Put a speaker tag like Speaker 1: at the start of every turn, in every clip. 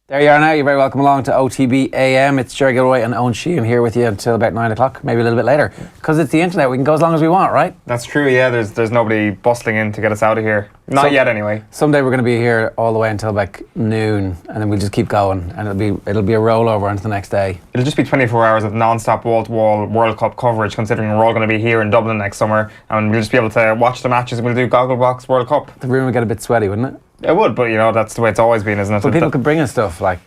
Speaker 1: There you are now. You're very welcome along to OTB AM. It's Ger Gilroy and Eoin Sheahan here with you until about 9 o'clock, maybe a little bit later. Because it's the internet, we can go as long as we want, right?
Speaker 2: That's true, yeah. There's nobody bustling in to get us out of here. Not yet, anyway.
Speaker 1: Someday we're going to be here all the way until like noon, and then we'll just keep going, and it'll be a rollover into the next day.
Speaker 2: It'll just be 24 hours of non-stop wall-to-wall World Cup coverage, considering we're all going to be here in Dublin next summer, and we'll just be able to watch the matches, and we'll do Gogglebox World Cup.
Speaker 1: The room would get a bit sweaty, wouldn't it?
Speaker 2: It would, but that's the way it's always been, isn't it?
Speaker 1: But people could bring us stuff like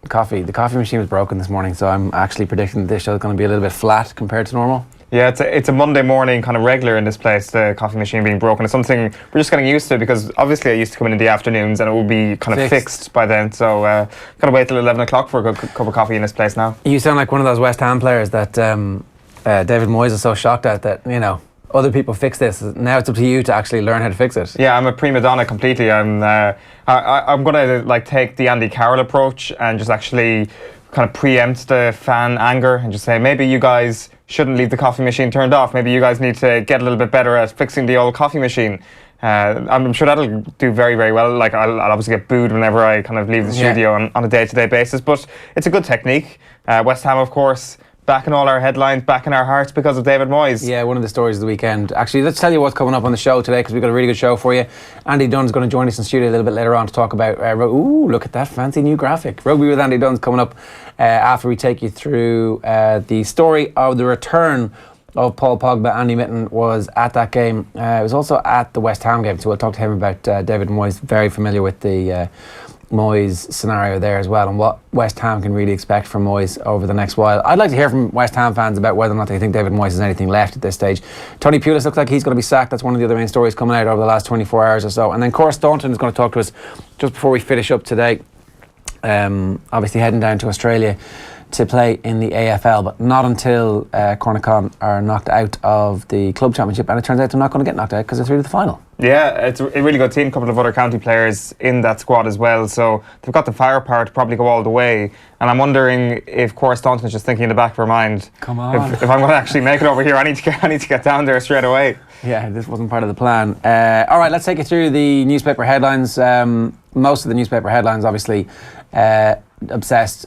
Speaker 1: coffee. The coffee machine was broken this morning, so I'm actually predicting that this show is going to be a little bit flat compared to normal.
Speaker 2: Yeah, it's a Monday morning kind of regular in this place, the coffee machine being broken. It's something we're just getting used to, because obviously I used to come in the afternoons and it would be kind of fixed by then. So kind of wait till 11 o'clock for a good cup of coffee in this place now. You
Speaker 1: sound like one of those West Ham players that David Moyes is so shocked at that, other people fix this. Now it's up to you to actually learn how to fix it.
Speaker 2: Yeah, I'm a prima donna completely. I'm going to take the Andy Carroll approach and just actually kind of preempt the fan anger and just say, maybe you guys shouldn't leave the coffee machine turned off. Maybe you guys need to get a little bit better at fixing the old coffee machine. I'm sure that'll do very, very well. Like, I'll obviously get booed whenever I kind of leave the studio on a day-to-day basis, but it's a good technique. West Ham, of course, back in all our headlines, back in our hearts because of David Moyes.
Speaker 1: Yeah, one of the stories of the weekend. Actually, let's tell you what's coming up on the show today, because we've got a really good show for you. Andy Dunn's going to join us in studio a little bit later on to talk about look at that fancy new graphic. Rugby with Andy Dunn's coming up after we take you through the story of the return of Paul Pogba. Andy Mitten was at that game. It was also at the West Ham game, so we'll talk to him about David Moyes, very familiar with the Moyes scenario there as well, and what West Ham can really expect from Moyes over the next while. I'd like to hear from West Ham fans about whether or not they think David Moyes has anything left at this stage. Tony Pulis looks like he's going to be sacked. That's one of the other main stories coming out over the last 24 hours or so. And then Cora Staunton is going to talk to us just before we finish up today. Obviously heading down to Australia to play in the AFL, but not until Carnacon are knocked out of the club championship, and it turns out they're not going to get knocked out because they're through to the final. Yeah, it's a really good team, a couple of other county players in that squad as well, so they've got the firepower to probably go all the way, and I'm wondering if Cora Staunton is just thinking in the back of her mind, come on, if I'm going to actually make it over here, I need to get down there straight away. Yeah, this wasn't part of the plan. Alright, let's take you through the newspaper headlines. Most of the newspaper headlines obviously obsessed.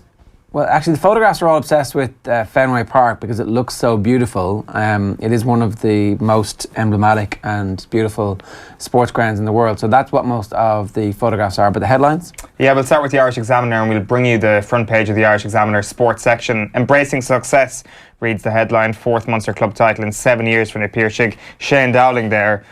Speaker 1: Well, actually, the photographs are all obsessed with Fenway Park because it looks so beautiful. It is one of the most emblematic and beautiful sports grounds in the world. So that's what most of the photographs are. But the headlines? Yeah, we'll start with the Irish Examiner, and we'll bring you the front page of the Irish Examiner sports section. Embracing success reads the headline. 4th Munster club title in 7 years for Nick Piercig. Shane Dowling there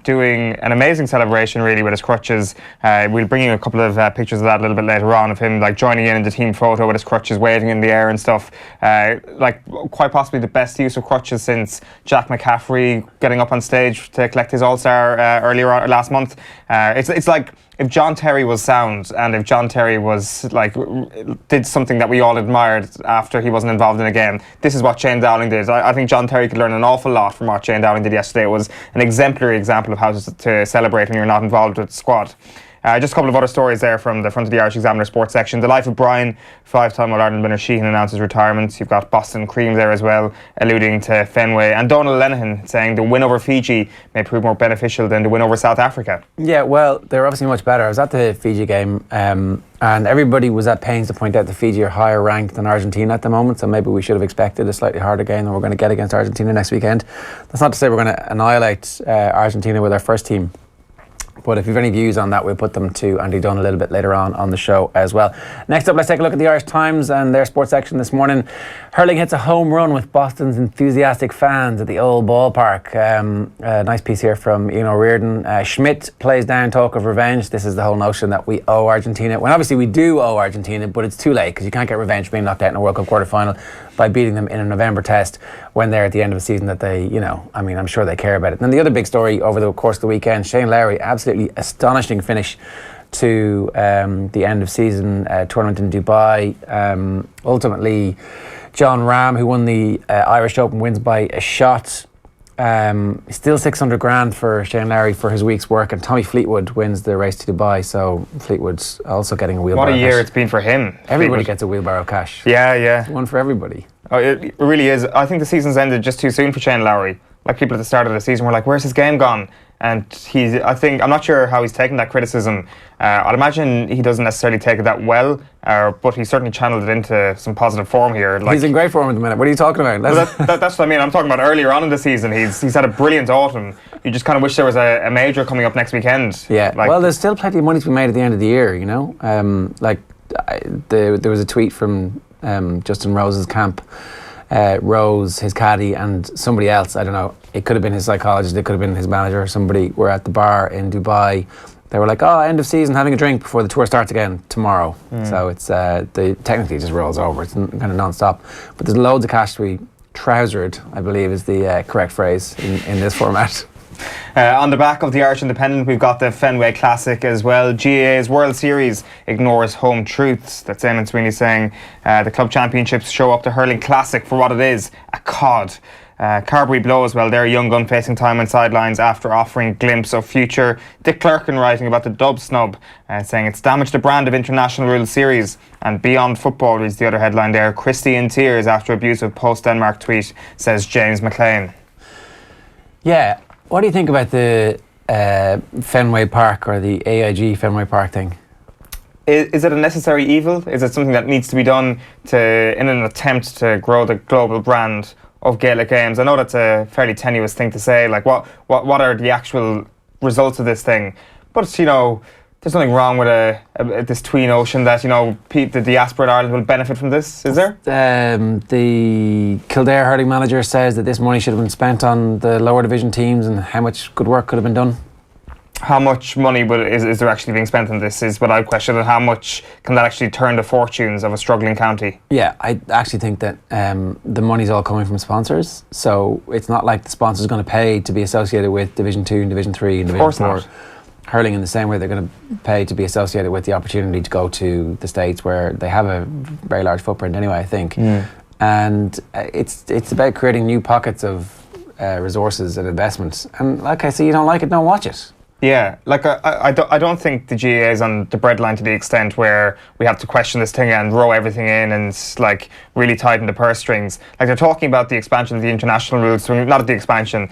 Speaker 1: doing an amazing celebration really with his crutches. We'll bring you a couple of pictures of that a little bit later on, of him like joining in the team photo with his crutches waving in the air and stuff. Like quite possibly the best use of crutches since Jack McCaffrey getting up on stage to collect his All-Star earlier on, last month. It's like if John Terry was sound, and if John Terry was like did something that we all admired after he wasn't involved in a game, this is what Shane Dowling did. I think John Terry could learn an awful lot from what Shane Dowling did yesterday. It was an exemplary example of how to celebrate when you're not involved with the squad. Just a couple of other stories there from the front of the Irish Examiner sports section. The life of Brian, 5-time All-Ireland winner Sheahan announces retirement. You've got Boston Cream there as well, alluding to Fenway. And Donald Lenihan saying the win over Fiji may prove more beneficial than the win over South Africa. Yeah, well, they're obviously much better. I was at the Fiji game and everybody was at pains to point out that Fiji are higher ranked than Argentina at the moment, so maybe we should have expected a slightly harder game than we're going to get against Argentina next weekend. That's not to say we're going to annihilate Argentina with our first team. But if you've any views on that, we'll put them to Andy Dunn a little bit later on the show as well. Next up, let's take a look at the Irish Times and their sports section this morning. Hurling hits a home run with Boston's enthusiastic fans at the old ballpark. Nice piece here from Ian O'Riordan. Schmidt plays down talk of revenge. This is the whole notion that we owe Argentina. Well, obviously we do owe Argentina, but it's too late because you can't get revenge for being knocked out in a World Cup quarter-final by beating them in a November test when they're at the end of a season that they, I'm sure they care about it. And then the other big story over the course of the weekend, Shane Lowry, absolutely astonishing finish to the end of season tournament in Dubai. Ultimately, John Ram, who won the Irish Open, wins by a shot. Still 600 grand for Shane Lowry for his week's work, and Tommy Fleetwood wins the race to Dubai, so Fleetwood's also getting a wheelbarrow. What a year it's been for him. Everybody gets a wheelbarrow cash. Yeah. One for everybody. Oh, it really is. I think the season's ended just too soon for Shane Lowry. Like, people at the start of the season were like, where's his game gone?
Speaker 2: and I'm not sure how he's taken that criticism. I'd imagine he doesn't necessarily take it that well, but he certainly channeled it into some positive form here.
Speaker 1: He's in great form at the minute. What are you talking about?
Speaker 2: That's what I mean. I'm talking about earlier on in the season. He's had a brilliant autumn. You just kind of wish there was a major coming up next weekend.
Speaker 1: Yeah. Well, there's still plenty of money to be made at the end of the year. There was a tweet from Justin Rose's camp. Rose, his caddy, and somebody else, I don't know, it could have been his psychologist, it could have been his manager, somebody were at the bar in Dubai. They were like, end of season, having a drink before the tour starts again tomorrow. So it's technically just rolls over, it's kind of non-stop. But there's loads of cash to be trousered, I believe is the correct phrase in this format.
Speaker 2: On the back of the Irish Independent, we've got the Fenway Classic as well. GAA's World Series ignores home truths. That's Eamon Sweeney saying the club championships show up the hurling classic for what it is, a cod. Carbery blows while their young gun facing time on sidelines after offering a glimpse of future. Dick Clerkin writing about the dub snub, saying it's damaged the brand of International World Series. And Beyond Football reads the other headline there. Christie in tears after abusive post-Denmark tweet, says James McLean.
Speaker 1: Yeah. What do you think about the Fenway Park or the AIG Fenway Park thing?
Speaker 2: Is it a necessary evil? Is it something that needs to be done in an attempt to grow the global brand of Gaelic games? I know that's a fairly tenuous thing to say. Like, what are the actual results of this thing? But there's nothing wrong with this twee notion that the diaspora in Ireland will benefit from this, is there?
Speaker 1: The Kildare hurling manager says that this money should have been spent on the lower division teams, and how much good work could have been done.
Speaker 2: How much money is there actually being spent on this is what I question, and how much can that actually turn the fortunes of a struggling county?
Speaker 1: Yeah, I actually think that the money's all coming from sponsors, so it's not like the sponsor's going to pay to be associated with Division 2 and Division 3 and Division 4. Not. Hurling in the same way they're going to pay to be associated with the opportunity to go to the States where they have a very large footprint anyway, I think. And it's about creating new pockets of resources and investments. And like I say, you don't like it, don't watch it.
Speaker 2: Yeah, like I don't think the GAA is on the breadline to the extent where we have to question this thing and row everything in and like really tighten the purse strings. Like they're talking about the expansion of the international rules, so not the expansion,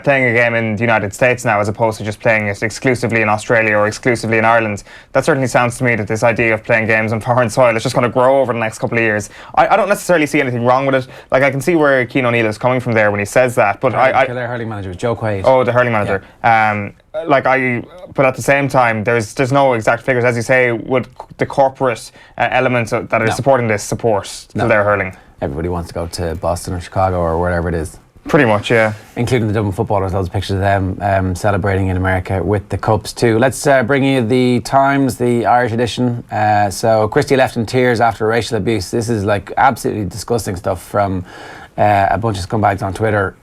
Speaker 2: playing a game in the United States now as opposed to just playing it exclusively in Australia or exclusively in Ireland. That certainly sounds to me that this idea of playing games on foreign soil is just going to grow over the next couple of years. I don't necessarily see anything wrong with it. Like I can see where Cian O'Neill is coming from there when he says that, but
Speaker 1: Kildare hurling manager was Joe Quaid.
Speaker 2: Oh, the hurling manager. Yeah. But at the same time, there's no exact figures, as you say, with the corporate elements that are supporting this support to their hurling.
Speaker 1: Everybody wants to go to Boston or Chicago or wherever it is.
Speaker 2: Pretty much, yeah.
Speaker 1: Including the Dublin footballers, loads of pictures of them celebrating in America with the Cups too. Let's bring you the Times, the Irish edition. So Christie left in tears after racial abuse. This is like absolutely disgusting stuff from a bunch of scumbags on Twitter.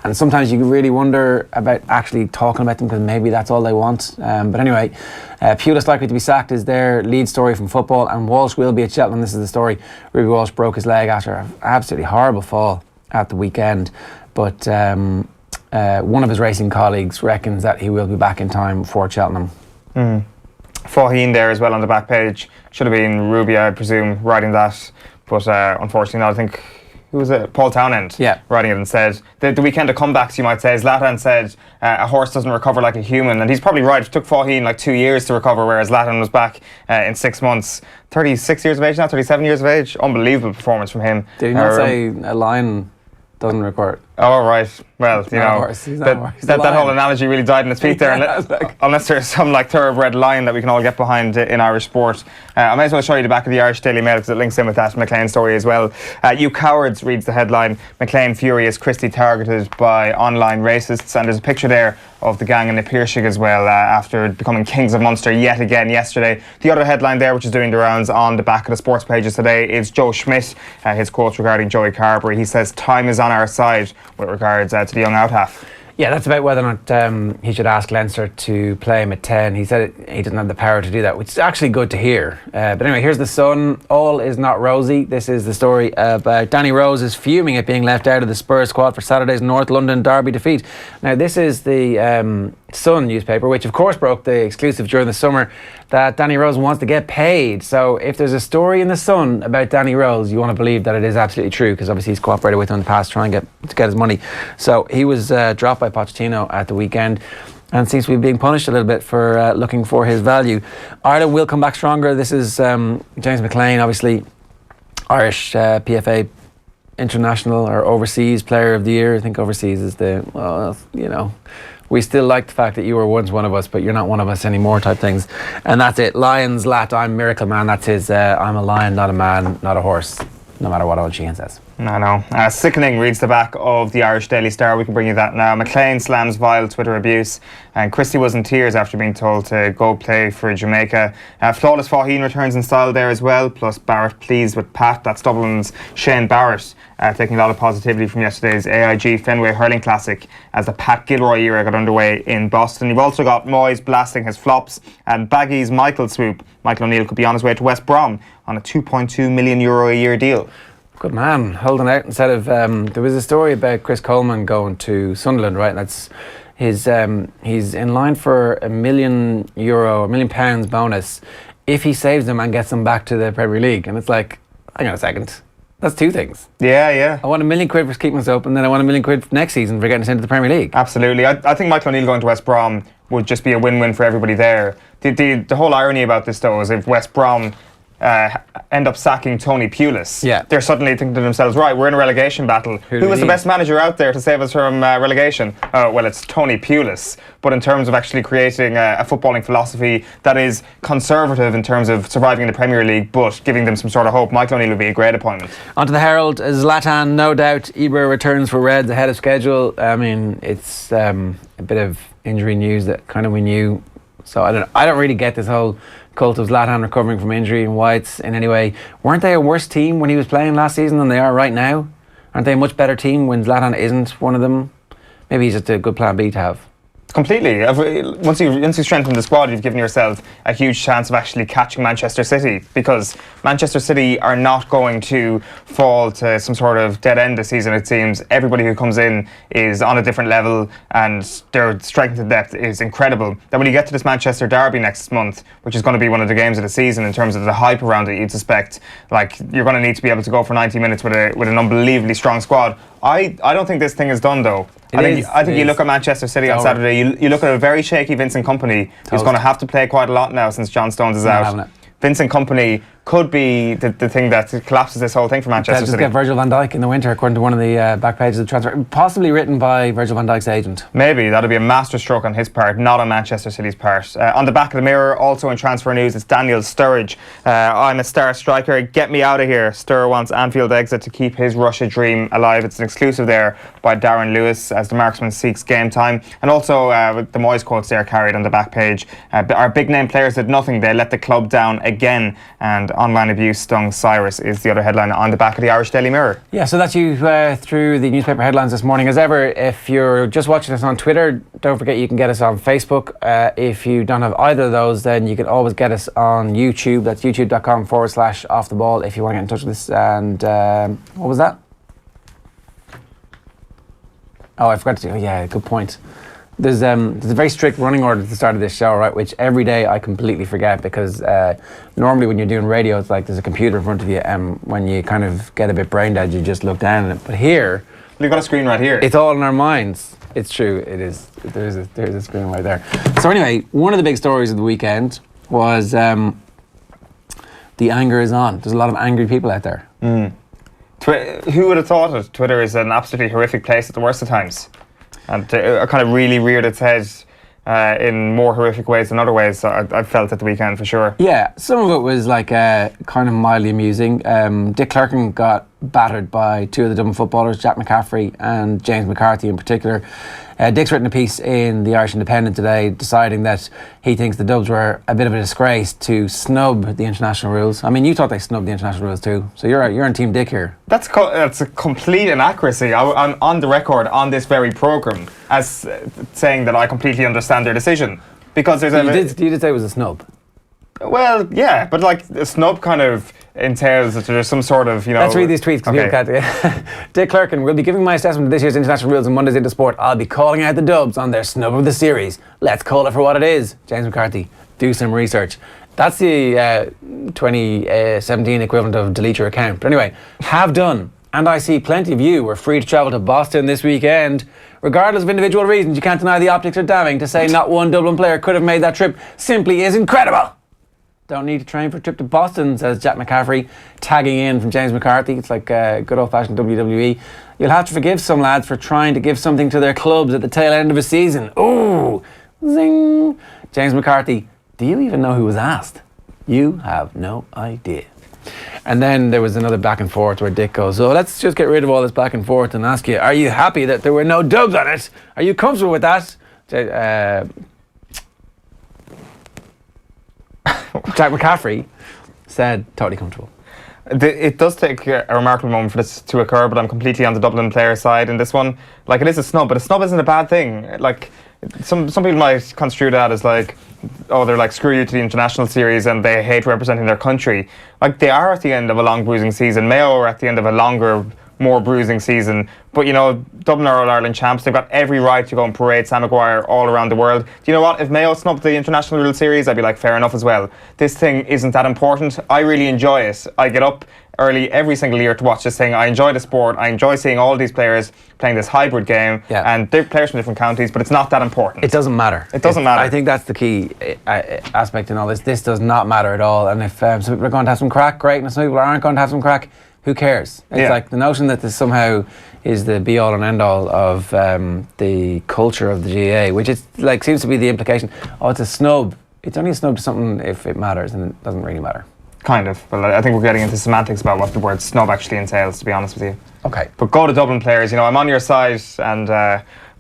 Speaker 1: And sometimes you really wonder about actually talking about them because maybe that's all they want. But anyway, Pulis likely to be sacked is their lead story from football, and Walsh will be at Cheltenham. This is the story. Ruby Walsh broke his leg after an absolutely horrible fall at the weekend. But one of his racing colleagues reckons that he will be back in time for Cheltenham.
Speaker 2: Faugheen there as well on the back page. Should have been Ruby, I presume, writing that. But unfortunately not. I think... Who was it? Paul Townend writing it and said, the weekend of comebacks, you might say. Zlatan said, a horse doesn't recover like a human. And he's probably right. It took Faugheen like 2 years to recover, whereas Zlatan was back in 6 months. 36 years of age now, 37 years of age. Unbelievable performance from him.
Speaker 1: Did he not say a lion doesn't record?
Speaker 2: Oh, right. Well, that whole analogy really died in its feet there. Unless there's some like thoroughbred line that we can all get behind in Irish sport. I may as well show you the back of the Irish Daily Mail because it links in with that McLean story as well. You cowards, reads the headline. McLean furious, Christie targeted by online racists. And there's a picture there of the gang in the Piershig as well after becoming kings of Munster yet again yesterday. The other headline there, which is doing the rounds on the back of the sports pages today, is Joe Schmidt. His quotes regarding Joey Carbery. He says time is on our side with regards to the young out-half.
Speaker 1: Yeah, that's about whether or not he should ask Leinster to play him at 10. He said he doesn't have the power to do that, which is actually good to hear. But anyway, here's the Sun. All is not rosy. This is the story about Danny Rose is fuming at being left out of the Spurs squad for Saturday's North London derby defeat. Now, this is the Sun newspaper, which of course broke the exclusive during the summer that Danny Rose wants to get paid. So if there's a story in the Sun about Danny Rose, you want to believe that it is absolutely true, because obviously he's cooperated with him in the past trying to get his money. So he was dropped by Pochettino at the weekend. and seems to be being punished a little bit for looking for his value. Ireland will come back stronger. This is James McLean, obviously Irish PFA International or Overseas Player of the Year. I think overseas is we still like the fact that you were once one of us, but you're not one of us anymore type things. And that's it. Lions, Lat, I'm Miracle Man. That's his I'm a lion, not a man, not a horse, no matter what Eoin Sheahan says.
Speaker 2: I know. Sickening reads the back of the Irish Daily Star. We can bring you that now. McLean slams vile Twitter abuse. And Christie was in tears after being told to go play for Jamaica. Flawless Faugheen returns in style there as well. Plus Barrett pleased with Pat. That's Dublin's Shane Barrett. Taking a lot of positivity from yesterday's AIG Fenway Hurling Classic as the Pat Gilroy era got underway in Boston. You've also got Moyes blasting his flops and Baggy's Michael swoop. Michael O'Neill could be on his way to West Brom on a €2.2 million a year deal.
Speaker 1: Good man, holding out instead of. There was a story about Chris Coleman going to Sunderland, right? That's he's in line for €1 million, £1 million bonus if he saves them and gets them back to the Premier League. And it's like, hang on a second, that's two things.
Speaker 2: Yeah.
Speaker 1: I want £1 million for keeping us up, and then I want £1 million for next season for getting us into the Premier League.
Speaker 2: Absolutely, I think Michael O'Neill going to West Brom would just be a win-win for everybody there. The whole irony about this though is if West Brom end up sacking Tony Pulis, they're suddenly thinking to themselves, right, we're in a relegation battle. Who is the best manager out there to save us from relegation? Well, it's Tony Pulis. But in terms of actually creating a footballing philosophy that is conservative in terms of surviving in the Premier League, but giving them some sort of hope, Michael O'Neill would be a great appointment.
Speaker 1: On to the Herald. Zlatan, no doubt. Ibra returns for Reds ahead of schedule. I mean, it's a bit of injury news that kind of we knew. So I don't really get this whole cult of Zlatan recovering from injury and Whites in any way. Weren't they a worse team when he was playing last season than they are right now? Aren't they a much better team when Zlatan isn't one of them? Maybe he's just a good plan B to have.
Speaker 2: Completely. Once you strengthen the squad, you've given yourself a huge chance of actually catching Manchester City, because Manchester City are not going to fall to some sort of dead end this season, it seems. Everybody who comes in is on a different level and their strength and depth is incredible. Then when you get to this Manchester derby next month, which is going to be one of the games of the season in terms of the hype around it, you'd suspect, like, you're going to need to be able to go for 90 minutes with an unbelievably strong squad. I don't think this thing is done though. I think you look at Manchester City on Saturday, you look at a very shaky Vincent Kompany, who's going to have to play quite a lot now since John Stones is out. Vincent Kompany could be the thing that collapses this whole thing for Manchester City.
Speaker 1: Just get Virgil van Dijk in the winter, according to one of the back pages of the transfer. Possibly written by Virgil van Dijk's agent.
Speaker 2: Maybe. That'll be a masterstroke on his part, not on Manchester City's part. On the back of the Mirror, also in transfer news, it's Daniel Sturridge. I'm a star striker, get me out of here. Sturr wants Anfield exit to keep his Russia dream alive. It's an exclusive there by Darren Lewis as the marksman seeks game time. And also with the Moyes quotes there carried on the back page. Our big name players did nothing, they let the club down again. And online abuse stung Cyrus is the other headline on the back of the Irish Daily Mirror.
Speaker 1: Yeah, so that's you through the newspaper headlines this morning. As ever, if you're just watching us on Twitter, don't forget you can get us on Facebook. If you don't have either of those, then you can always get us on YouTube. That's youtube.com/offtheball if you want to get in touch with us. And what was that? Oh, I forgot to do. Oh, yeah, good point. There's a very strict running order at the start of this show, right? Which every day I completely forget, because normally when you're doing radio, it's like there's a computer in front of you, and when you kind of get a bit brain dead, you just look down at it. But here,
Speaker 2: you've got a screen right here.
Speaker 1: It's all in our minds. It's true. It is. There's a screen right there. So anyway, one of the big stories of the weekend was the anger is on. There's a lot of angry people out there.
Speaker 2: Who would have thought it? Twitter is an absolutely horrific place at the worst of times. And it kind of really reared its head in more horrific ways than other ways. So I felt at the weekend for sure.
Speaker 1: Yeah, some of it was like kind of mildly amusing. Dick Clerkin got battered by two of the Dublin footballers, Jack McCaffrey and James McCarthy in particular. Dick's written a piece in the Irish Independent today deciding that he thinks the Dubs were a bit of a disgrace to snub the international rules. I mean, you thought they snubbed the international rules too, so you're on Team Dick here.
Speaker 2: That's a complete inaccuracy. I'm on the record on this very programme as saying that I completely understand their decision. Because there's
Speaker 1: you did say it was a snub.
Speaker 2: Well, yeah, but like a snub kind of entails that there's some sort of,
Speaker 1: Let's read these tweets. Okay. Dick Clerkin will be giving my assessment of this year's international rules and Mondays into Sport. I'll be calling out the Dubs on their snub of the series. Let's call it for what it is. James McCarthy, do some research. That's the 2017 equivalent of delete your account. But anyway, have done. And I see plenty of you were free to travel to Boston this weekend. Regardless of individual reasons, you can't deny the optics are damning. To say not one Dublin player could have made that trip simply is incredible. Don't need to train for a trip to Boston, says Jack McCaffrey, tagging in from James McCarthy. It's like good old-fashioned WWE. You'll have to forgive some lads for trying to give something to their clubs at the tail end of a season. Ooh, zing. James McCarthy, do you even know who was asked? You have no idea. And then there was another back and forth where Dick goes, so let's just get rid of all this back and forth and ask you, are you happy that there were no dubs on it? Are you comfortable with that? Jack McCaffrey said, totally comfortable.
Speaker 2: It does take a remarkable moment for this to occur, but I'm completely on the Dublin player side in this one. Like, it is a snub, but a snub isn't a bad thing. Like, some people might construe that as like, oh, they're like, screw you to the international series and they hate representing their country. Like, they are at the end of a long bruising season. Mayo are at the end of a longer, more bruising season. But, you know, Dublin are All-Ireland champs. They've got every right to go and parade Sam Maguire all around the world. Do you know what? If Mayo snubbed the international rule series, I'd be like, fair enough as well. This thing isn't that important. I really enjoy it. I get up early every single year to watch this thing. I enjoy the sport. I enjoy seeing all these players playing this hybrid game. Yeah. And they're players from different counties, but it's not that important.
Speaker 1: It doesn't matter.
Speaker 2: It doesn't matter.
Speaker 1: I think that's the key aspect in all this. This does not matter at all. And if some people are going to have some crack, great. And if some people aren't going to have some crack, who cares? It's like the notion that this somehow is the be-all and end-all of the culture of the GAA, which is like seems to be the implication. Oh, it's a snub. It's only a snub to something if it matters, and it doesn't really matter. Kind of. Well, I think we're getting into semantics about what the word snub actually entails, to be honest with you. Okay. But go to Dublin players. You know, I'm on your side, and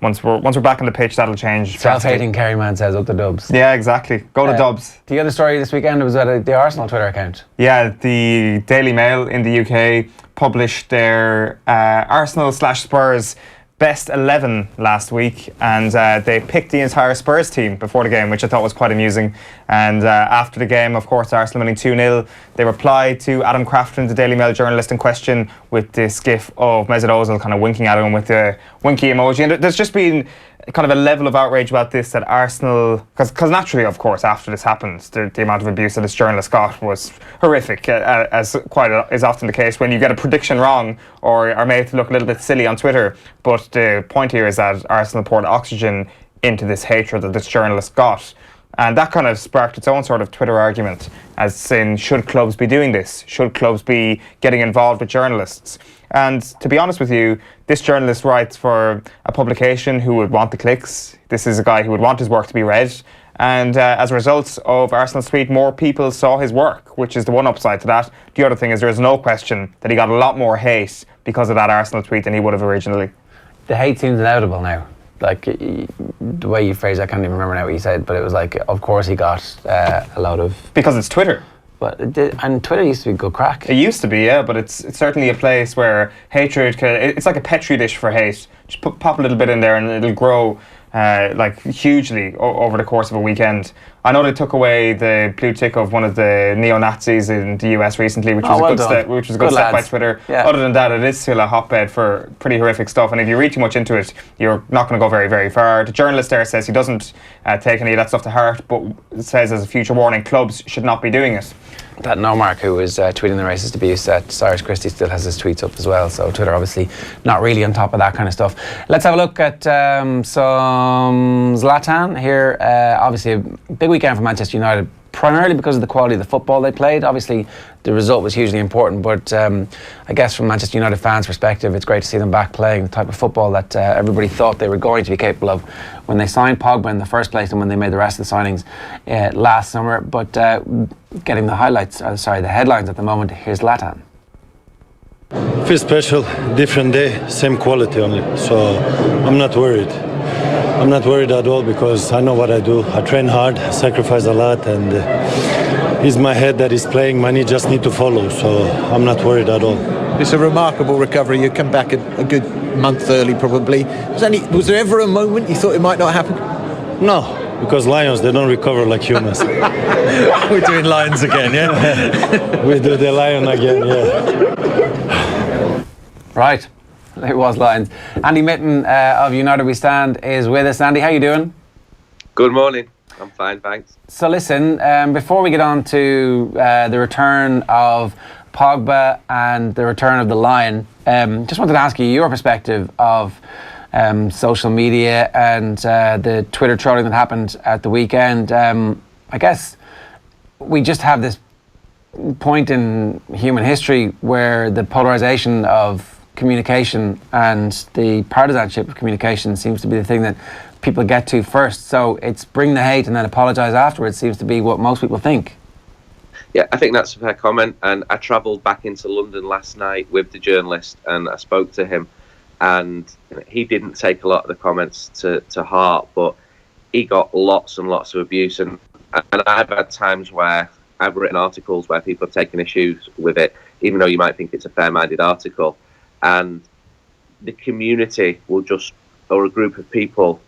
Speaker 1: once we're back on the pitch, that'll change. Self-hating Kerryman says up the Dubs. Yeah, exactly. Go to Dubs. The other story this weekend was at the Arsenal Twitter account. Yeah, the Daily Mail in the UK published their Arsenal/Spurs best 11 last week, and they picked the entire Spurs team before the game, which I thought was quite amusing. And after the game, of course, Arsenal winning 2-0, they replied to Adam Crafton, the Daily Mail journalist in question, with this gif of Mesut Ozil kind of winking at him with the winky emoji. And there's just been kind of a level of outrage about this that Arsenal, because naturally, of course, after this happened, the amount of abuse that this journalist got was horrific, as is often the case when you get a prediction wrong or are made to look a little bit silly on Twitter. But the point here is that Arsenal poured oxygen into this hatred that this journalist got. And that kind of sparked its own sort of Twitter argument, as saying, should clubs be doing this? Should clubs be getting involved with journalists? And to be honest with you, this journalist writes for a publication who would want the clicks. This is a guy who would want his work to be read. And as a result of Arsenal's tweet, more people saw his work, which is the one upside to that. The other thing is there is no question that he got a lot more hate because of that Arsenal tweet than he would have originally. The hate seems inevitable now. Like, the way you phrased it, I can't even remember now what you said, but it was like, of course he got a load of... Because it's Twitter. But and Twitter used to be good crack. It used to be, yeah, but it's certainly a place where hatred it's like a petri dish for hate. Just pop a little bit in there and it'll grow like hugely over the course of a weekend. I know they took away the blue tick of one of the neo-Nazis in the US recently, which was a good step, by Twitter. Yeah. Other than that, it is still a hotbed for pretty horrific stuff, and if you read too much into it, you're not going to go very, very far. The journalist there says he doesn't take any of that stuff to heart, but says as a future warning, clubs should not be doing it. That Nomark, who was tweeting the racist abuse at Cyrus Christie, still has his tweets up as well, so Twitter obviously not really on top of that kind of stuff. Let's have a look at some Zlatan here. Obviously a big weekend for Manchester United, primarily because of the quality of the football they played. Obviously the result was hugely important, but I guess from Manchester United fans' perspective, it's great to see them back playing the type of football that everybody thought they were going to be capable of when they signed Pogba in the first place and when they made the rest of the signings last summer. But getting the the headlines at the moment, here's Zlatan.
Speaker 3: Feels special, different day, same quality only, so I'm not worried. I'm not worried at all because I know what I do. I train hard, sacrifice a lot, and it's my head that is playing. My knee just need to follow, so I'm not worried at all.
Speaker 4: It's a remarkable recovery. You come back a good month early, probably. Was there ever a moment you thought it might not happen?
Speaker 3: No, because lions, they don't recover like humans.
Speaker 4: We're doing lions again, yeah?
Speaker 3: We do the lion again, yeah.
Speaker 1: Right. It was Lions. Andy Mitten of United We Stand is with us. Andy, how you doing?
Speaker 5: Good morning. I'm fine, thanks.
Speaker 1: So listen, before we get on to the return of Pogba and the return of the Lion. Just wanted to ask you your perspective of social media and the Twitter trolling that happened at the weekend. I guess we just have this point in human history where the polarisation of communication and the partisanship of communication seems to be the thing that people get to first. So it's bring the hate and then apologise afterwards seems to be what most people think.
Speaker 5: Yeah, I think that's a fair comment. And I travelled back into London last night with the journalist and I spoke to him, and he didn't take a lot of the comments to heart, but he got lots and lots of abuse. And I've had times where I've written articles where people have taken issues with it, even though you might think it's a fair-minded article. And the community will just, or a group of people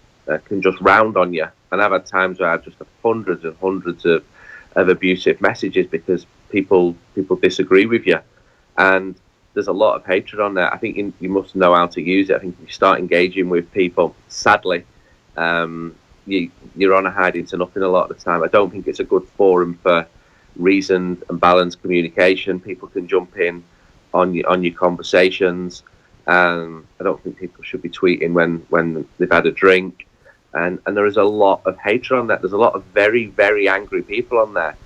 Speaker 5: can just round on you. And I've had times where I've just had hundreds and hundreds of abusive messages because people disagree with you. And there's a lot of hatred on there. I think you must know how to use it. I think if you start engaging with people, sadly, you're on a hiding to nothing a lot of the time. I don't think it's a good forum for reasoned and balanced communication. People can jump in on your conversations. I don't think people should be tweeting when they've had a drink. And there is a lot of hatred on that. There's a lot of very, very angry people on there.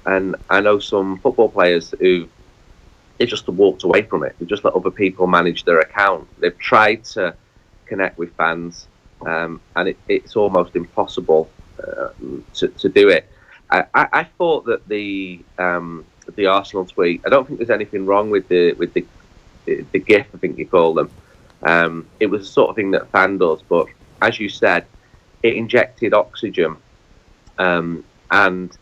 Speaker 5: And I know some football players who they just walked away from it. They just let other people manage their account. They've tried to connect with fans, and it's almost impossible to do it. I thought that the Arsenal tweet, I don't think there's anything wrong with the GIF, I think you call them. It was the sort of thing that a fan does, but as you said, it injected oxygen and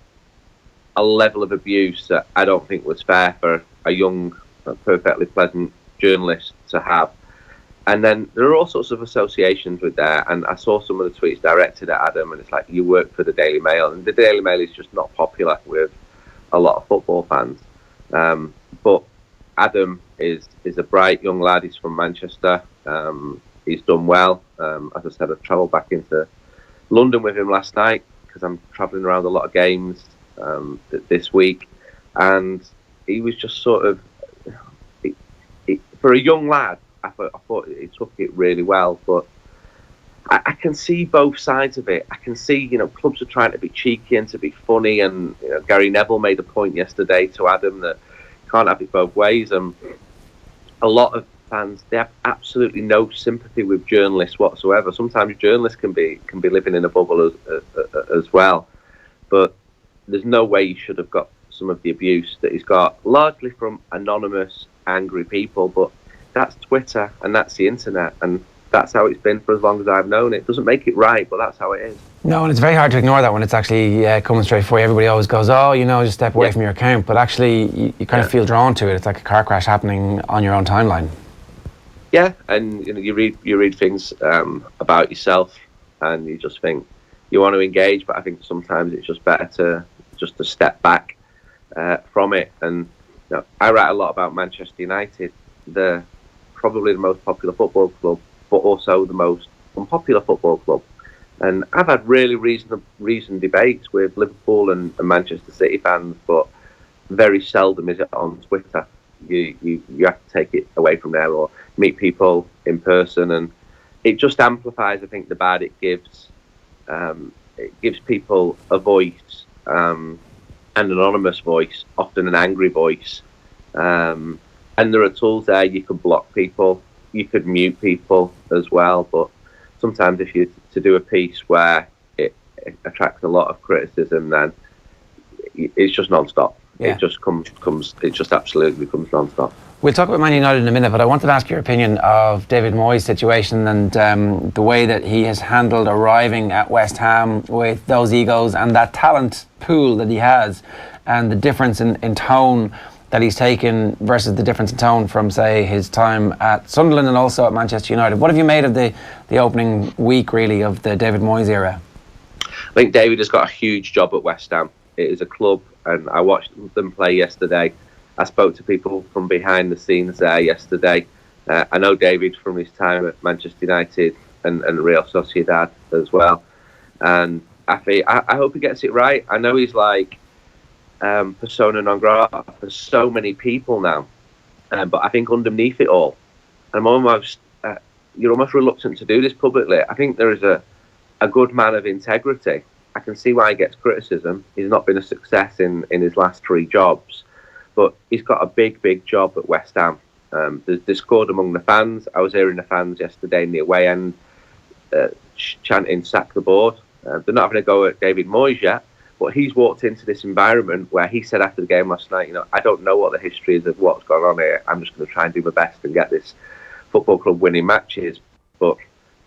Speaker 5: a level of abuse that I don't think was fair for a young, perfectly pleasant journalist to have. And then there are all sorts of associations with that. And I saw some of the tweets directed at Adam, and it's like, you work for the Daily Mail. And the Daily Mail is just not popular with a lot of football fans. But Adam is a bright young lad. He's from Manchester. He's done well. As I said, I travelled back into London with him last night because I'm travelling around a lot of games this week. And he was just sort of, for a young lad, I thought he took it really well. But I can see both sides of it. I can see, clubs are trying to be cheeky and to be funny. And Gary Neville made a point yesterday to Adam that you can't have it both ways. And a lot of fans, they have absolutely no sympathy with journalists whatsoever. Sometimes journalists can be living in a bubble as well. But there's no way he should have got some of the abuse that he's got, largely from anonymous, angry people. But that's Twitter and that's the internet, and that's how it's been for as long as I've known it. Doesn't make it right, but that's how it is.
Speaker 1: No, and it's very hard to ignore that when it's actually coming straight for you. Everybody always goes, just step away from your account. But actually, you kind of feel drawn to it. It's like a car crash happening on your own timeline. Yeah,
Speaker 5: and you read things about yourself, and you just think you want to engage. But I think sometimes it's just better to step back from it. And I write a lot about Manchester United. They're probably the most popular football club, but also the most unpopular football club. And I've had really reasoned debates with Liverpool and Manchester City fans, but very seldom is it on Twitter. You have to take it away from there or meet people in person, and it just amplifies, I think, the bad it gives. It gives people a voice, an anonymous voice, often an angry voice. And there are tools there. You can block people, you could mute people as well. But sometimes if you to do a piece where it attracts a lot of criticism, then it's just non-stop. Yeah. It just absolutely becomes non-stop.
Speaker 1: We'll talk about Man United in a minute, but I wanted to ask your opinion of David Moyes' situation and the way that he has handled arriving at West Ham with those egos and that talent pool that he has, and the difference in tone that he's taken versus the difference in tone from, say, his time at Sunderland and also at Manchester United. What have you made of the opening week, really, of the David Moyes era?
Speaker 5: I think David has got a huge job at West Ham. It is a club, and I watched them play yesterday. I spoke to people from behind the scenes there yesterday. I know David from his time at Manchester United and Real Sociedad as well. And I hope he gets it right. I know he's like persona non grata for so many people now. But I think underneath it all, I'm almost you're almost reluctant to do this publicly. I think there is a good man of integrity. I can see why he gets criticism. He's not been a success in his last 3 jobs, but he's got a big job at West Ham. There's discord among the fans. I was hearing the fans yesterday in the away end chanting "sack the board." They're not having a go at David Moyes yet, but he's walked into this environment where he said after the game last night, I don't know what the history is of what's gone on here. I'm just going to try and do my best and get this football club winning matches. But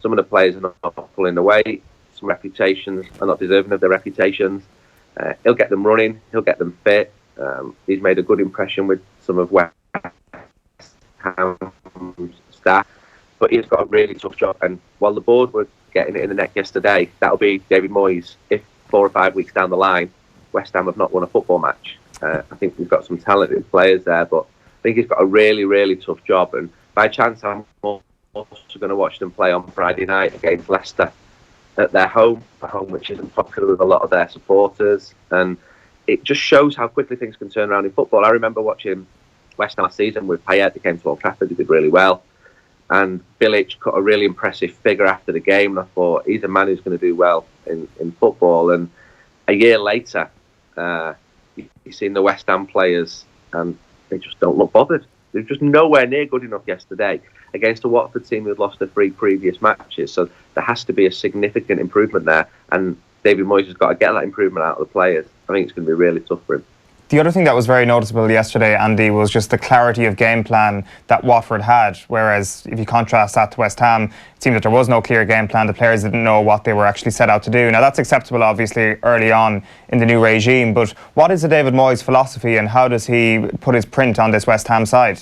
Speaker 5: some of the players are not pulling away. Some reputations are not deserving of their reputations. He'll get them running. He'll get them fit. He's made a good impression with some of West Ham's staff, but he's got a really tough job. And while the board were getting it in the neck yesterday, that'll be David Moyes. If 4 or 5 weeks down the line, West Ham have not won a football match. I think we've got some talented players there, but I think he's got a really tough job. And by chance, I'm also going to watch them play on Friday night against Leicester at their home, a home which isn't popular with a lot of their supporters. And it just shows how quickly things can turn around in football. I remember watching West Ham last season with Payet. They came to Old Trafford, they did really well. And Bilic cut a really impressive figure after the game, and I thought, he's a man who's going to do well in football. And a year later, you've seen the West Ham players, and they just don't look bothered. They're just nowhere near good enough yesterday against a Watford team who had lost their 3 previous matches. So there has to be a significant improvement there, and David Moyes has got to get that improvement out of the players. I think it's going to be really tough for him.
Speaker 2: The other thing that was very noticeable yesterday, Andy, was just the clarity of game plan that Watford had. Whereas if you contrast that to West Ham, it seemed that there was no clear game plan. The players didn't know what they were actually set out to do. Now, that's acceptable, obviously, early on in the new regime. But what is the David Moyes philosophy, and how does he put his print on this West Ham side?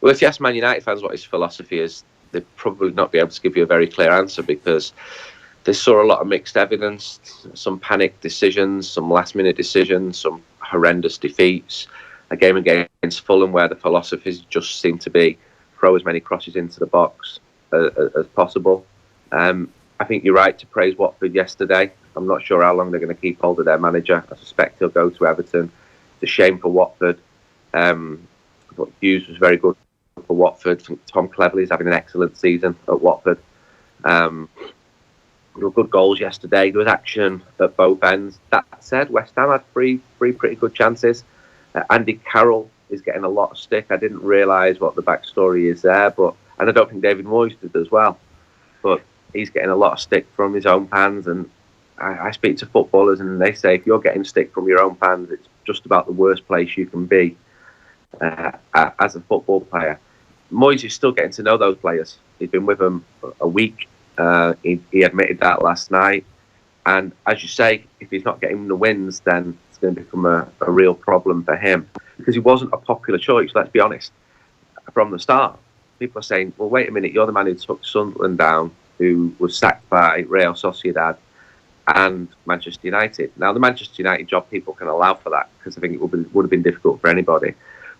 Speaker 5: Well, if you ask Man United fans what his philosophy is, they'd probably not be able to give you a very clear answer, because they saw a lot of mixed evidence, some panicked decisions, some last-minute decisions, some horrendous defeats. A game against Fulham where the philosophies just seem to be throw as many crosses into the box as possible. I think you're right to praise Watford yesterday. I'm not sure how long they're going to keep hold of their manager. I suspect he'll go to Everton. It's a shame for Watford. But Hughes was very good for Watford. I think Tom Cleverley's having an excellent season at Watford. There were good goals yesterday. There was action at both ends. That said, West Ham had three pretty good chances. Andy Carroll is getting a lot of stick. I didn't realise what the backstory is there, and I don't think David Moyes did as well. But he's getting a lot of stick from his own fans. And I speak to footballers, and they say if you're getting stick from your own fans, it's just about the worst place you can be as a football player. Moyes is still getting to know those players. He's been with them a week. He admitted that last night, and as you say, if he's not getting the wins, then it's going to become a real problem for him, because he wasn't a popular choice, let's be honest, from the start. People are saying, well, wait a minute, you're the man who took Sunderland down, who was sacked by Real Sociedad and Manchester United. Now, the Manchester United job, people can allow for that, because I think it would have been difficult for anybody,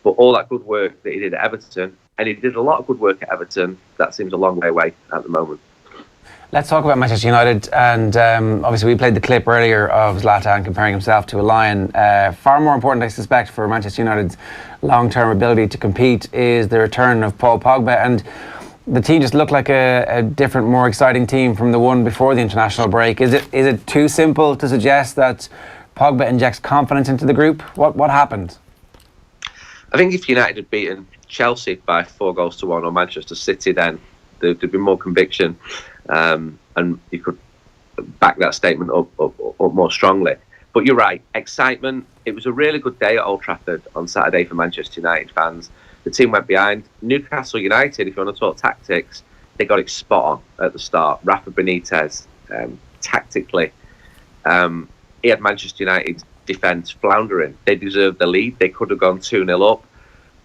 Speaker 5: but all that good work that he did at Everton, and he did a lot of good work at Everton, that seems a long way away at the moment.
Speaker 1: Let's talk about Manchester United, and obviously we played the clip earlier of Zlatan comparing himself to a lion. Far more important, I suspect, for Manchester United's long-term ability to compete is the return of Paul Pogba, and the team just looked like a different, more exciting team from the one before the international break. Is it too simple to suggest that Pogba injects confidence into the group? What happened?
Speaker 5: I think if United had beaten Chelsea by 4-1 or Manchester City, then there'd be more conviction. And you could back that statement up more strongly. But you're right, excitement. It was a really good day at Old Trafford on Saturday for Manchester United fans. The team went behind. Newcastle United, if you want to talk tactics, they got it spot on at the start. Rafa Benitez, tactically, he had Manchester United's defence floundering. They deserved the lead. They could have gone 2-0 up.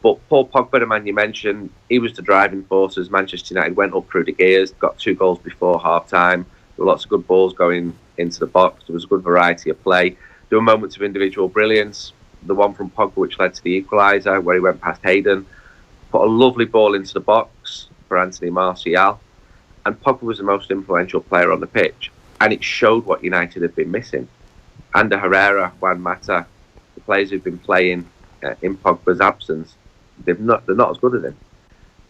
Speaker 5: But Paul Pogba, the man you mentioned, he was the driving force as Manchester United went up through the gears, got 2 goals before half-time. There were lots of good balls going into the box. There was a good variety of play. There were moments of individual brilliance. The one from Pogba, which led to the equaliser, where he went past Hayden, put a lovely ball into the box for Anthony Martial. And Pogba was the most influential player on the pitch. And it showed what United had been missing. Ander Herrera, Juan Mata, the players who've been playing in Pogba's absence, they're not as good as him.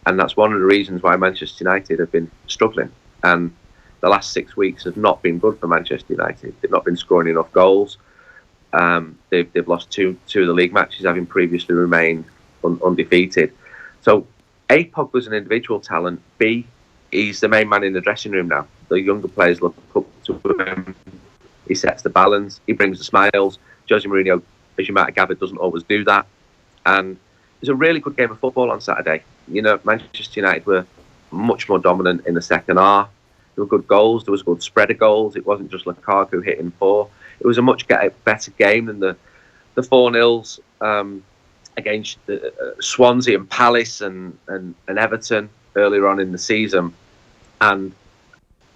Speaker 5: And that's one of the reasons why Manchester United have been struggling. And the last 6 weeks have not been good for Manchester United. They've not been scoring enough goals. They've lost two of the league matches, having previously remained undefeated. So, A, Pogba's an individual talent. B, he's the main man in the dressing room now. The younger players look up to him. He sets the balance. He brings the smiles. Jose Mourinho, as you might have gathered, doesn't always do that. And it was a really good game of football on Saturday. You know, Manchester United were much more dominant in the second half. There were good goals. There was good spread of goals. It wasn't just Lukaku hitting 4. It was a much better game than the 4-0s against Swansea and Palace and Everton earlier on in the season. And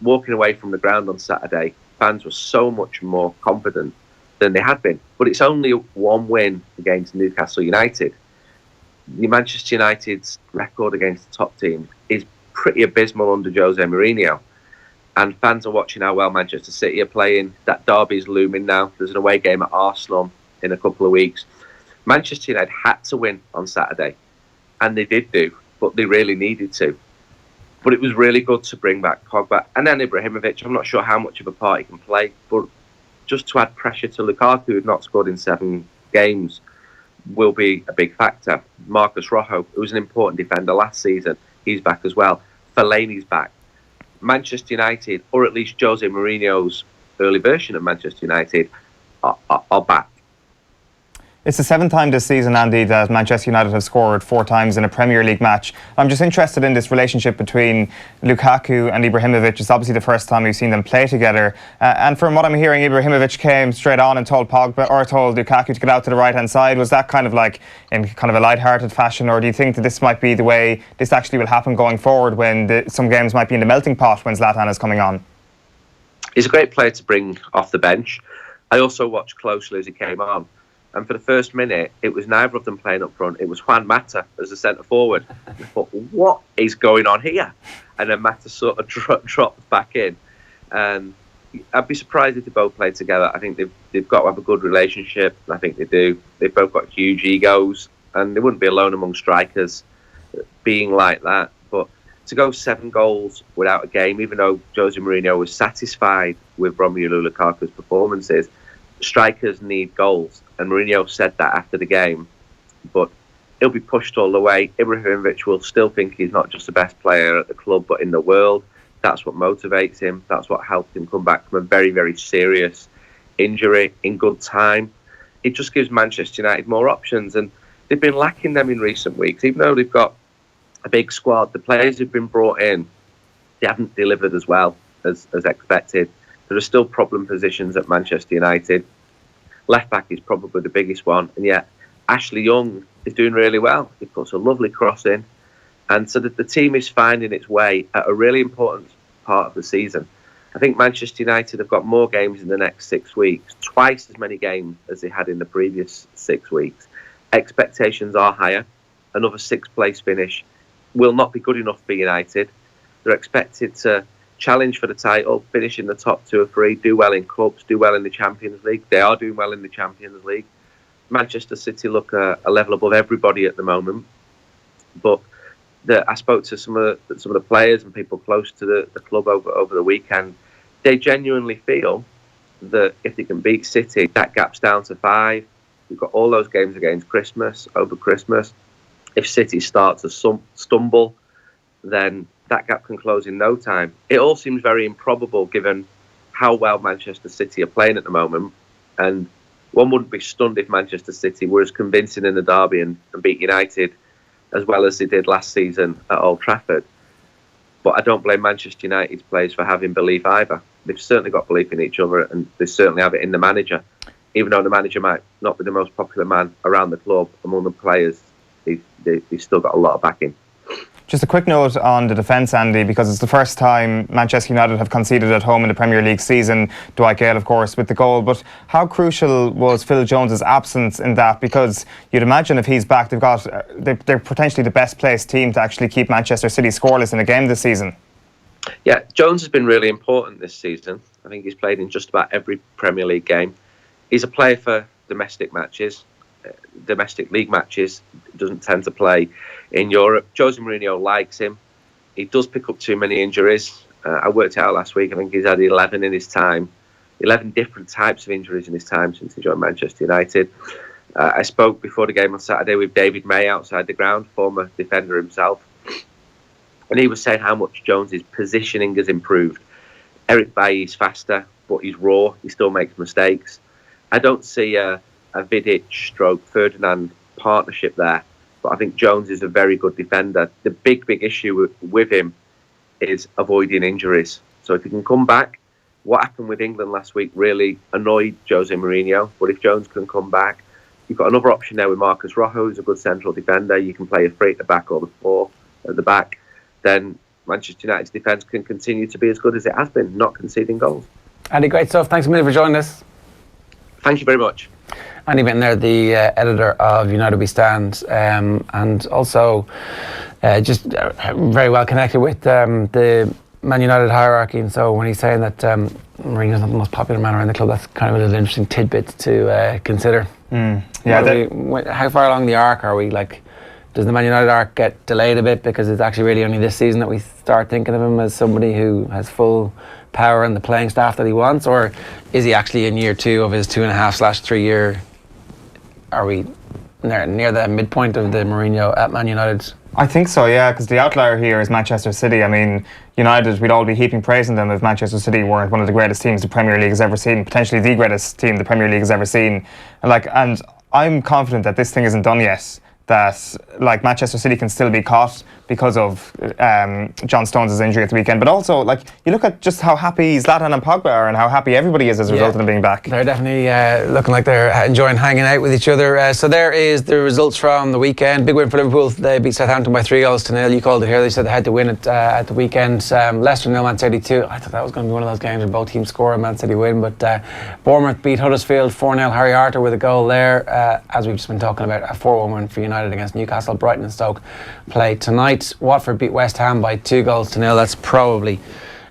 Speaker 5: walking away from the ground on Saturday, fans were so much more confident than they had been. But it's only one win against Newcastle United. The Manchester United's record against the top teams is pretty abysmal under Jose Mourinho. And fans are watching how well Manchester City are playing. That derby's looming now. There's an away game at Arsenal in a couple of weeks. Manchester United had to win on Saturday. And they did do, but they really needed to. But it was really good to bring back Pogba. And then Ibrahimovic, I'm not sure how much of a part he can play, but just to add pressure to Lukaku, who'd not scored in 7 games, will be a big factor. Marcus Rojo, who was an important defender last season, he's back as well. Fellaini's back. Manchester United, or at least Jose Mourinho's early version of Manchester United, are back.
Speaker 2: It's the 7th time this season, Andy, that Manchester United have scored 4 times in a Premier League match. I'm just interested in this relationship between Lukaku and Ibrahimovic. It's obviously the first time we've seen them play together. And from what I'm hearing, Ibrahimovic came straight on and told Lukaku to get out to the right-hand side. Was that kind of like in kind of a light-hearted fashion, or do you think that this might be the way this actually will happen going forward when some games might be in the melting pot when Zlatan is coming on?
Speaker 5: He's a great player to bring off the bench. I also watched closely as he came on. And for the first minute, it was neither of them playing up front. It was Juan Mata as a centre forward. I thought, what is going on here? And then Mata sort of dropped back in. And I'd be surprised if they both played together. I think they've got to have a good relationship. And I think they do. They've both got huge egos. And they wouldn't be alone among strikers being like that. But to go 7 goals without a game, even though Jose Mourinho was satisfied with Romelu Lukaku's performances, strikers need goals, and Mourinho said that after the game. But he'll be pushed all the way. Ibrahimovic will still think he's not just the best player at the club, but in the world. That's what motivates him. That's what helped him come back from a very, very serious injury in good time. It just gives Manchester United more options, and they've been lacking them in recent weeks. Even though they've got a big squad, the players who've been brought in, they haven't delivered as well as expected. There are still problem positions at Manchester United. Left back is probably the biggest one, and yet Ashley Young is doing really well. He puts a lovely cross in, and so that the team is finding its way at a really important part of the season. I think Manchester United have got more games in the next 6 weeks, twice as many games as they had in the previous 6 weeks. Expectations are higher. Another 6th place finish will not be good enough for United. They're expected to challenge for the title, finish in the top 2 or 3, do well in cups, do well in the Champions League. They are doing well in the Champions League. Manchester City look a level above everybody at the moment. But I spoke to some of the players and people close to the club over the weekend. They genuinely feel that if they can beat City, that gap's down to 5. We've got all those games against over Christmas. If City starts to stumble, then that gap can close in no time. It all seems very improbable given how well Manchester City are playing at the moment, and one wouldn't be stunned if Manchester City were as convincing in the derby and beat United as well as they did last season at Old Trafford. But I don't blame Manchester United's players for having belief either. They've certainly got belief in each other, and they certainly have it in the manager. Even though the manager might not be the most popular man around the club among the players, he's still got a lot of backing.
Speaker 2: Just a quick note on the defence, Andy, because it's the first time Manchester United have conceded at home in the Premier League season. Dwight Gale, of course, with the goal. But how crucial was Phil Jones's absence in that? Because you'd imagine if he's back, they're potentially the best placed team to actually keep Manchester City scoreless in a game this season.
Speaker 5: Yeah, Jones has been really important this season. I think he's played in just about every Premier League game. He's a player for domestic matches, domestic league matches. Doesn't tend to play in Europe. Jose Mourinho likes him. He does pick up too many injuries. I worked out last week. I think he's had 11 in his time. 11 different types of injuries in his time since he joined Manchester United. I spoke before the game on Saturday with David May outside the ground, former defender himself. And he was saying how much Jones's positioning has improved. Eric Bailly's faster, but he's raw. He still makes mistakes. I don't see a Vidic/Ferdinand partnership there, but I think Jones is a very good defender. The big issue with him is avoiding injuries. So if he can come back, what happened with England last week really annoyed Jose Mourinho. But if Jones can come back, you've got another option there with Marcus Rojo, who's a good central defender. You can play a 3 at the back or the 4 at the back. Then Manchester United's defence can continue to be as good as it has been, not conceding goals.
Speaker 1: Andy, great stuff. Thanks a million for joining us.
Speaker 5: Thank you very much.
Speaker 1: Andy Mitten there, the editor of United We Stand, and also just very well connected with the Man United hierarchy. And so when he's saying that Mourinho's not the most popular man around the club, that's kind of a little interesting tidbit to consider. How far along the arc are we? Like, does the Man United arc get delayed a bit because it's actually really only this season that we start thinking of him as somebody who has full power and the playing staff that he wants, or is he actually in year 2 of his 2.5/3 year? Are we near the midpoint of the Mourinho at Man United?
Speaker 2: I think so, yeah, because the outlier here is Manchester City. I mean, United, we'd all be heaping praise on them if Manchester City weren't one of the greatest teams the Premier League has ever seen, potentially the greatest team the Premier League has ever seen. And I'm confident that this thing isn't done yet, that like Manchester City can still be caught because of John Stones' injury at the weekend. But also, like, you look at just how happy Zlatan and Pogba are and how happy everybody is as a result of them being back.
Speaker 1: They're definitely looking like they're enjoying hanging out with each other. So there is the results from the weekend. Big win for Liverpool. They beat Southampton by 3-0. You called it here. They said they had to win it at the weekend. Leicester 0, Man City 2. I thought that was going to be one of those games where both teams score and Man City win. But Bournemouth beat Huddersfield 4-0. Harry Arter with a goal there. As we've just been talking about, a 4-1 win for United against Newcastle. Brighton and Stoke play tonight. Watford beat West Ham by 2-0. That's probably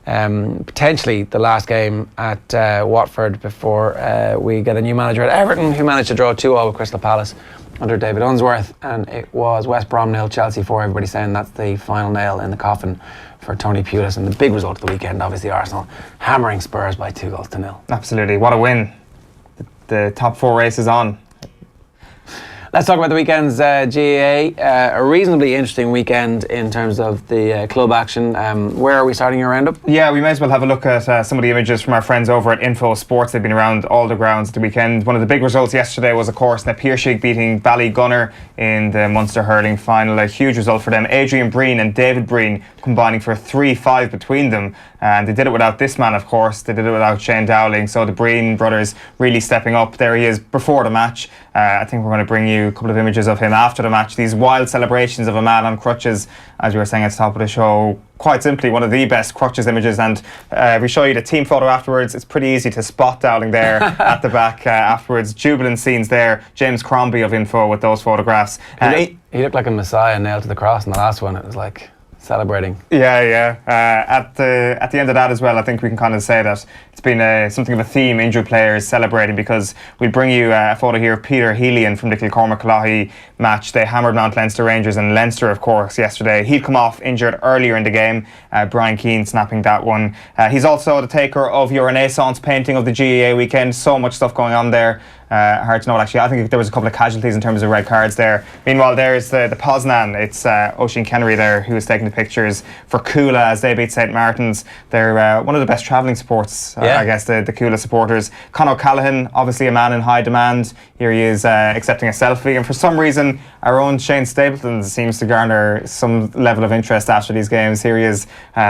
Speaker 1: potentially the last game at Watford before we get a new manager at Everton, who managed to draw 2-0 with Crystal Palace under David Unsworth. And it was West Brom 0, Chelsea 4. Everybody saying that's the final nail in the coffin for Tony Pulis. And the big result of the weekend, obviously, Arsenal hammering Spurs by 2-0.
Speaker 2: Absolutely, what a win. The top 4 race is on.
Speaker 1: Let's talk about the weekend's GAA. A reasonably interesting weekend in terms of the club action. Where are we starting your roundup? Yeah,
Speaker 2: we may as well have a look at some of the images from our friends over at Info Sports. They've been around all the grounds at the weekend. One of the big results yesterday was, of course, Na Piarsaigh beating Ballygunner in the Munster hurling final. A huge result for them. Adrian Breen and David Breen combining for 3-5 between them. And they did it without this man, of course. They did it without Shane Dowling. So the Breen brothers really stepping up. There he is before the match. I think we're going to bring you a couple of images of him after the match. These wild celebrations of a man on crutches, as we were saying at the top of the show. Quite simply, one of the best crutches images. And we show you the team photo afterwards. It's pretty easy to spot Dowling there at the back afterwards. Jubilant scenes there. James Crombie of Info with those photographs.
Speaker 1: He looked like a messiah nailed to the cross in the last one. It was like celebrating.
Speaker 2: Yeah. At the end of that as well, I think we can kind of say that it's been something of a theme, injured players celebrating, because we'll bring you a photo here of Peter Healy from the Kilcormac-Cloughy match. They hammered Mount Leinster Rangers and Leinster, of course, yesterday. He'd come off injured earlier in the game. Brian Keane snapping that one. He's also the taker of your Renaissance painting of the GAA weekend. So much stuff going on there. Hard to know, actually. I think there was a couple of casualties in terms of red cards there. Meanwhile, there's the Poznan. It's Oisin Kennery there who was taking the pictures for Coola as they beat St. Martin's. They're one of the best travelling supports, I guess, the Coola supporters. Con O'Callaghan, obviously a man in high demand. Here he is accepting a selfie. And for some reason, our own Shane Stapleton seems to garner some level of interest after these games. Here he is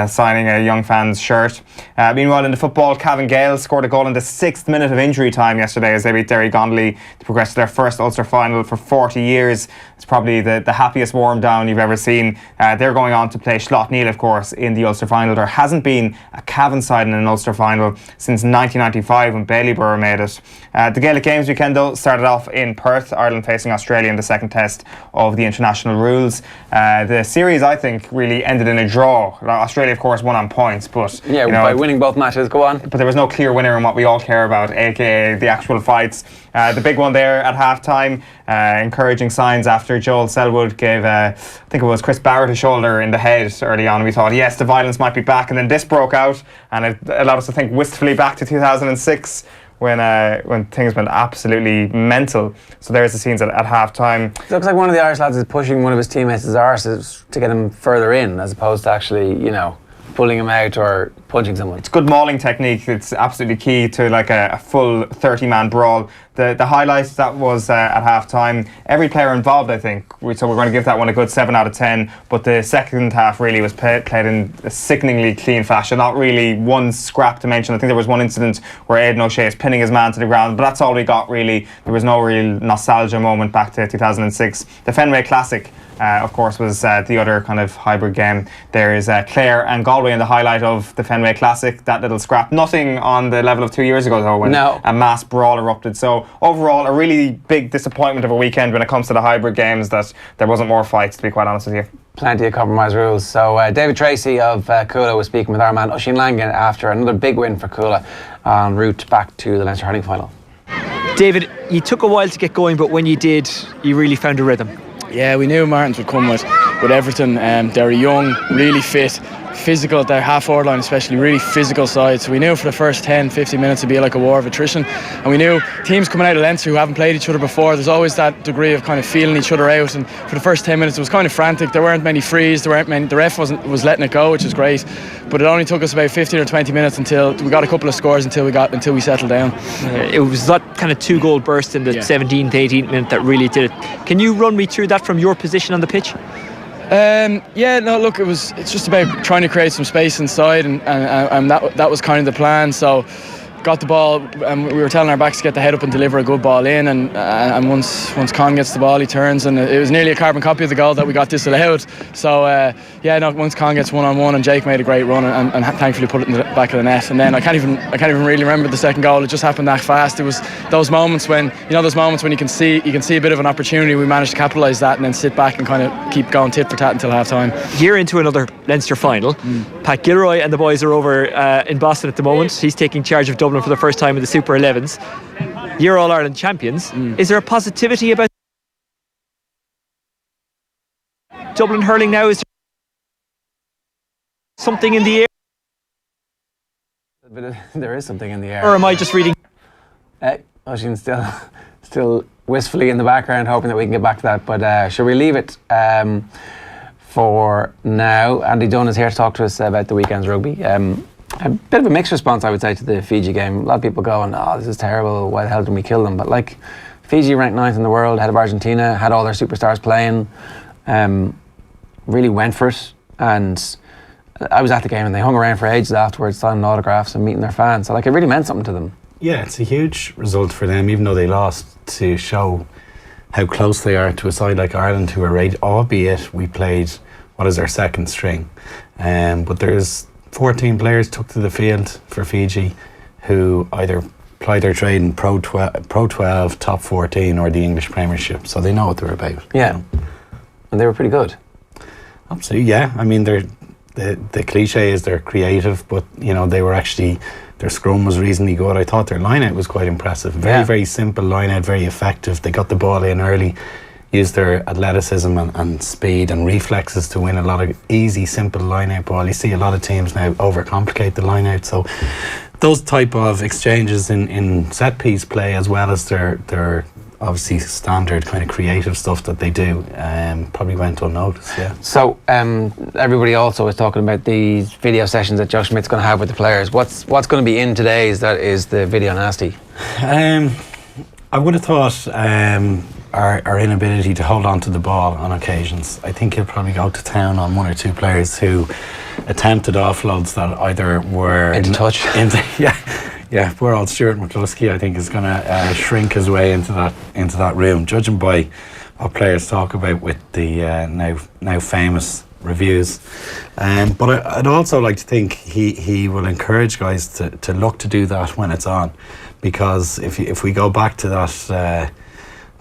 Speaker 2: signing a young fan's shirt. Meanwhile, in the football, Cavan Gale scored a goal in the 6th minute of injury time yesterday as they beat Derry Gondely to progress to their first Ulster final for 40 years. It's probably the happiest warm down you've ever seen. They're going on to play Schlottneil, of course, in the Ulster final. There hasn't been a Cavan side in an Ulster final since 1995 when Ballybor made it. The Gaelic Games weekend, though, started off in Perth, Ireland facing Australia in the second test of the international rules. The series, I think, really ended in a draw. Australia, of course, won on points, but
Speaker 1: by winning both matches. Go on.
Speaker 2: But there was no clear winner in what we all care about, aka the actual fights. The big one there at half-time, encouraging signs after Joel Selwood gave, I think it was Chris Barrett, a shoulder in the head early on. We thought, yes, the violence might be back, and then this broke out, and it allowed us to think wistfully back to 2006 when things went absolutely mental. So there's the scenes at half-time.
Speaker 1: It looks like one of the Irish lads is pushing one of his teammates' arses to get him further in, as opposed to actually, pulling him out or punching someone.
Speaker 2: It's good mauling technique. It's absolutely key to like a full 30-man brawl. The highlights, that was at half-time. Every player involved, I think. So we're going to give that one a good 7 out of 10. But the second half really was played in a sickeningly clean fashion. Not really one scrap to mention. I think there was one incident where Aidan O'Shea is pinning his man to the ground, but that's all we got really. There was no real nostalgia moment back to 2006. The Fenway Classic, of course, was the other kind of hybrid game. There is Clare and Galway in the highlight of the Fenway Classic. That little scrap. Nothing on the level of 2 years ago, though, when a mass brawl erupted. So overall, a really big disappointment of a weekend when it comes to the hybrid games, that there wasn't more fights, to be quite honest with you.
Speaker 1: Plenty of compromise rules. So David Tracy of Coola was speaking with our man Oisin Langan after another big win for Coola en route back to the Leinster hurling final.
Speaker 6: David, you took a while to get going, but when you did, you really found a rhythm.
Speaker 7: Yeah, we knew Martins would come with everything. They're young, really fit, physical. Their half-forward line especially, really physical side. So we knew for the first 10-15 minutes it'd be like a war of attrition. And we knew teams coming out of Leinster who haven't played each other before, there's always that degree of kind of feeling each other out. And for the first 10 minutes it was kind of frantic. There weren't many frees, the ref was letting it go, which is great. But it only took us about 15 or 20 minutes until we got a couple of scores until we settled down.
Speaker 6: It was that kind of 2-goal burst in the 17th, 18th minute that really did it. Can you run me through that from your position on the pitch?
Speaker 7: Look, it's just about trying to create some space inside, and that was kind of the plan. So got the ball, and we were telling our backs to get the head up and deliver a good ball in, and once Con gets the ball, he turns, and it was nearly a carbon copy of the goal that we got disallowed. So once Con gets 1-on-1, and Jake made a great run and thankfully put it in the back of the net. And then I can't even really remember the second goal. It just happened that fast. It was those moments when you can see a bit of an opportunity. We managed to capitalise that and then sit back and kind of keep going tit for tat until half time.
Speaker 6: Year into another Leinster final. Pat Gilroy and the boys are over in Boston at the moment. He's taking charge of Dublin for the first time in the Super 11s. You're All-Ireland champions. Is there a positivity about Dublin hurling now? Is there something in the air?
Speaker 1: There is something in the air.
Speaker 6: Or am I just reading?
Speaker 1: Oisin's still wistfully in the background, hoping that we can get back to that. But shall we leave it for now? Andy Dunn is here to talk to us about the weekend's rugby. A bit of a mixed response, I would say, to the Fiji game. A lot of people going, this is terrible, why the hell didn't we kill them? But like, Fiji ranked 9th in the world, ahead of Argentina, had all their superstars playing, really went for it. And I was at the game and they hung around for ages afterwards, signing autographs and meeting their fans. So like, it really meant something to them.
Speaker 8: Yeah, it's a huge result for them, even though they lost, to show how close they are to a side like Ireland, who are rated, albeit we played what is our second string. But there's 14 players took to the field for Fiji who either ply their trade in Pro 12, Top 14 or the English Premiership, so they know what they're about.
Speaker 1: Yeah, and they were pretty good.
Speaker 8: Absolutely, yeah. I mean, the cliche is they're creative, but they were actually, their scrum was reasonably good. I thought their line-out was quite impressive. Very simple line-out, very effective. They got the ball in early, used their athleticism and speed and reflexes to win a lot of easy, simple line-out ball. You see a lot of teams now overcomplicate the line-out, so those type of exchanges in set-piece play, as well as their obviously standard kind of creative stuff that they do, probably went unnoticed. Yeah. So
Speaker 1: everybody also is talking about these video sessions that Joe Schmidt's going to have with the players. What's going to be in today's that is the video nasty?
Speaker 8: I would have thought our inability to hold on to the ball on occasions. I think he'll probably go to town on one or two players who attempted offloads that either were
Speaker 1: into touch.
Speaker 8: Yeah, poor old Stuart McCluskey, I think, is going to shrink his way into that room, judging by what players talk about with the now famous reviews. But I'd also like to think he will encourage guys to look to do that when it's on, because if we go back to that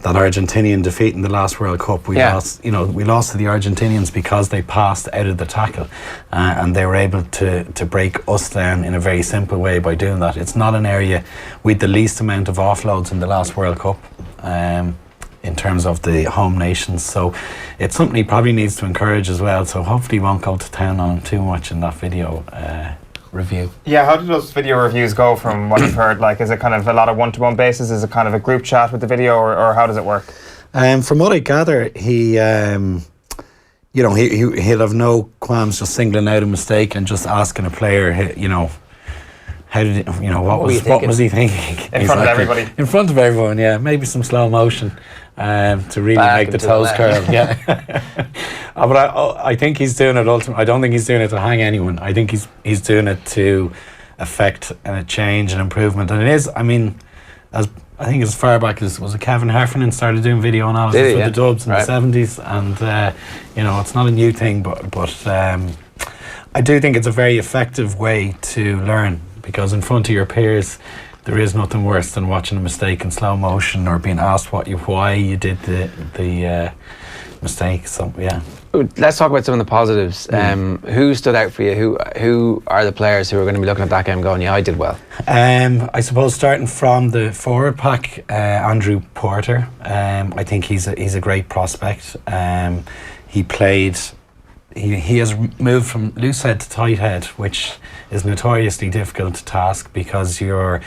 Speaker 8: Argentinian defeat in the last World Cup, we lost to the Argentinians because they passed out of the tackle, and they were able to break us down in a very simple way by doing that. It's not an area with the least amount of offloads in the last World Cup, in terms of the home nations, so it's something he probably needs to encourage as well, so hopefully he won't go to town on him too much in that video review.
Speaker 2: Yeah, how do those video reviews go from what you've heard? Like, is it kind of a lot of one-to-one basis? Is it kind of a group chat with the video, or how does it work?
Speaker 8: From what I gather, he'll have no qualms just singling out a mistake and just asking a player, how did what was he thinking?
Speaker 2: In front of everybody.
Speaker 8: In front of everyone, yeah. Maybe some slow motion to really make the toes curl. Yeah. But I think he's doing it ultimately. I don't think he's doing it to hang anyone. I think he's doing it to affect a change and improvement. And it is, I mean, I think as far back as was it Kevin Heffernan started doing video analysis for the Dubs in the 70s, and it's not a new thing, but I do think it's a very effective way to learn, because in front of your peers there is nothing worse than watching a mistake in slow motion or being asked why you did the mistake. So yeah,
Speaker 1: let's talk about some of the positives. Who stood out for you? Who are the players who are going to be looking at that game going, yeah, I did well?
Speaker 8: I suppose starting from the forward pack, Andrew Porter, I think he's a great prospect. He has moved from loose head to tight head, which is notoriously difficult task, because your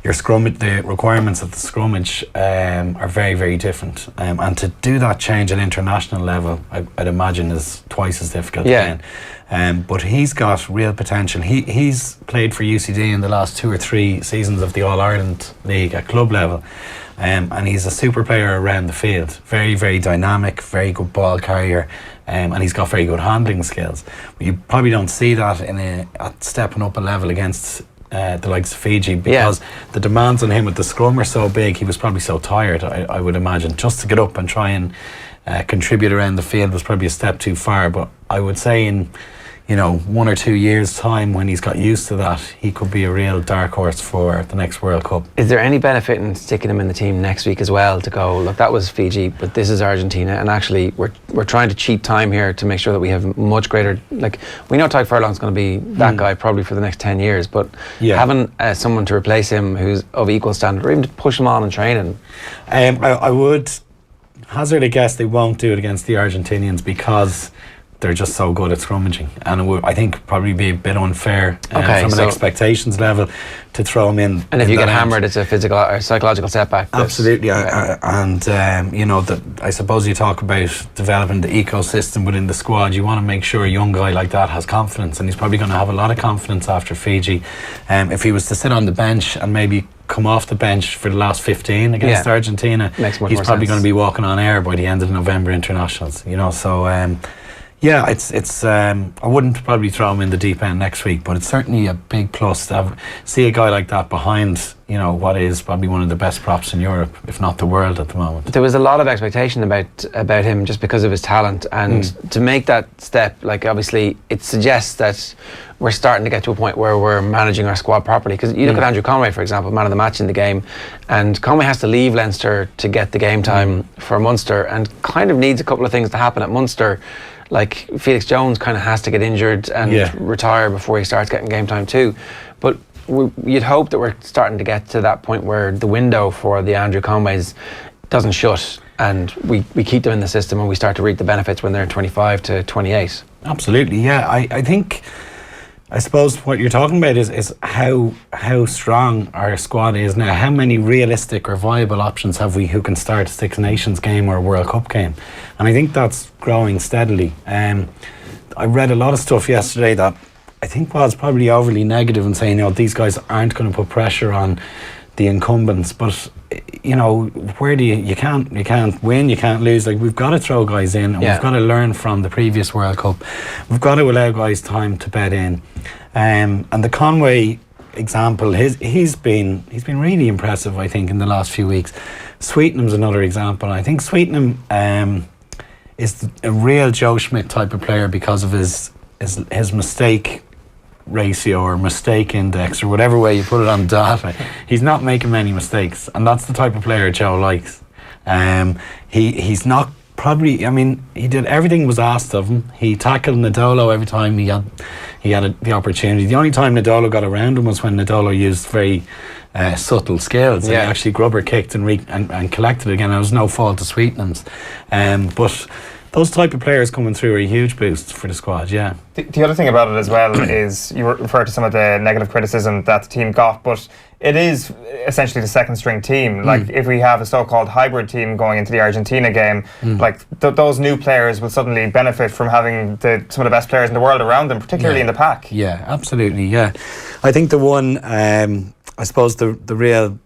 Speaker 8: scrummage, the requirements of the scrummage are very, very different, and to do that change at international level, I'd imagine is twice as difficult again. But he's got real potential. He's played for UCD in the last 2 or 3 seasons of the All-Ireland League at club level, and he's a super player around the field. Very, very dynamic, very good ball carrier, and he's got very good handling skills. But you probably don't see that at stepping up a level against the likes of Fiji, because the demands on him with the scrum are so big. He was probably so tired, I would imagine. Just to get up and try and contribute around the field was probably a step too far. But I would say in 1 or 2 years' time, when he's got used to that, he could be a real dark horse for the next World Cup.
Speaker 1: Is there any benefit in sticking him in the team next week as well, to go, look, that was Fiji, but this is Argentina, and actually we're trying to cheat time here to make sure that we have much greater, like, we know Tadhg Furlong's going to be that guy probably for the next 10 years, but having someone to replace him who's of equal standard, or even to push him on and training.
Speaker 8: I would hazard a guess they won't do it against the Argentinians, because they're just so good at scrummaging, and it would, I think, probably be a bit unfair from an expectations level to throw him in.
Speaker 1: And if you get hammered, it's a physical or psychological setback.
Speaker 8: Absolutely, and I suppose you talk about developing the ecosystem within the squad. You want to make sure a young guy like that has confidence, and he's probably going to have a lot of confidence after Fiji. If he was to sit on the bench and maybe come off the bench for the last 15 against Argentina, he's probably going to be walking on air by the end of the November internationals. So. Yeah, it's. I wouldn't probably throw him in the deep end next week, but it's certainly a big plus to see a guy like that behind, what is probably one of the best props in Europe, if not the world, at the moment.
Speaker 1: There was a lot of expectation about him just because of his talent, and to make that step, like, obviously, it suggests that we're starting to get to a point where we're managing our squad properly. Because you look at Andrew Conway, for example, man of the match in the game, and Conway has to leave Leinster to get the game time for Munster, and kind of needs a couple of things to happen at Munster. Like, Felix Jones kind of has to get injured and retire before he starts getting game time too. But you'd hope that we're starting to get to that point where the window for the Andrew Conways doesn't shut, and we keep them in the system, and we start to reap the benefits when they're 25 to 28.
Speaker 8: Absolutely, yeah. I think, I suppose what you're talking about is how strong our squad is now. How many realistic or viable options have we who can start a Six Nations game or a World Cup game? And I think that's growing steadily. I read a lot of stuff yesterday that I think was probably overly negative in saying, these guys aren't going to put pressure on the incumbents. But where do you can't win, you can't lose. Like, we've got to throw guys in, and we've got to learn from the previous World Cup. We've got to allow guys time to bed in. And the Conway example. He's been really impressive, I think, in the last few weeks. Sweetenham's another example. I think Sweetenham is a real Joe Schmidt type of player because of his mistake ratio or mistake index or whatever way you put it on data. He's not making many mistakes, and that's the type of player Joe likes. He's not probably, I mean, he did everything was asked of him. He tackled Nadolo every time he had the opportunity. The only time Nadolo got around him was when Nadolo used very subtle skills. And he actually grubber kicked and collected again. It was no fault to Sweetenham's. But those type of players coming through are a huge boost for the squad, yeah.
Speaker 2: The other thing about it as well is you refer to some of the negative criticism that the team got, but it is essentially the second string team. Like if we have a so-called hybrid team going into the Argentina game, like those new players will suddenly benefit from having some of the best players in the world around them, particularly in the pack.
Speaker 8: Yeah, absolutely, yeah. I think the one, I suppose the real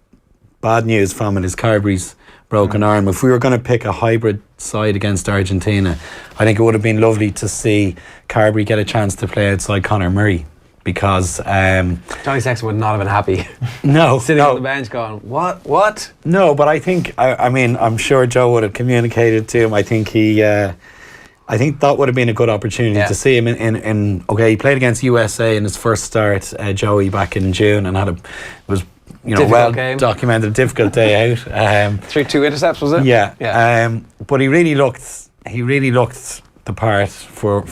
Speaker 8: bad news from it is Carbery's broken arm. If we were going to pick a hybrid side against Argentina, I think it would have been lovely to see Carbery get a chance to play outside Conor Murray, because
Speaker 1: Johnny Sexton would not have been happy.
Speaker 8: No,
Speaker 1: sitting on the bench going, what?
Speaker 8: No, but I think I mean, I'm sure Joe would have communicated to him. I think I think that would have been a good opportunity to see him in okay, he played against USA in his first start, Joey, back in June, and was well documented, difficult day out.
Speaker 1: Through 2 intercepts, was it?
Speaker 8: Yeah. But he really looked the part for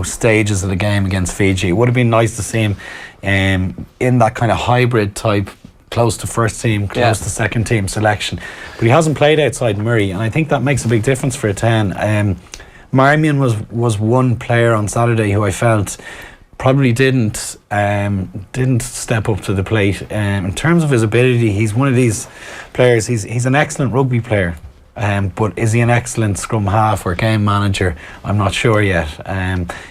Speaker 8: stages of the game against Fiji. It would have been nice to see him in that kind of hybrid type, close to first team, close to second team selection. But he hasn't played outside Murray, and I think that makes a big difference for a 10. Marmion was one player on Saturday who I felt probably didn't step up to the plate. In terms of his ability, he's one of these players. He's an excellent rugby player, but is he an excellent scrum half or game manager? I'm not sure yet.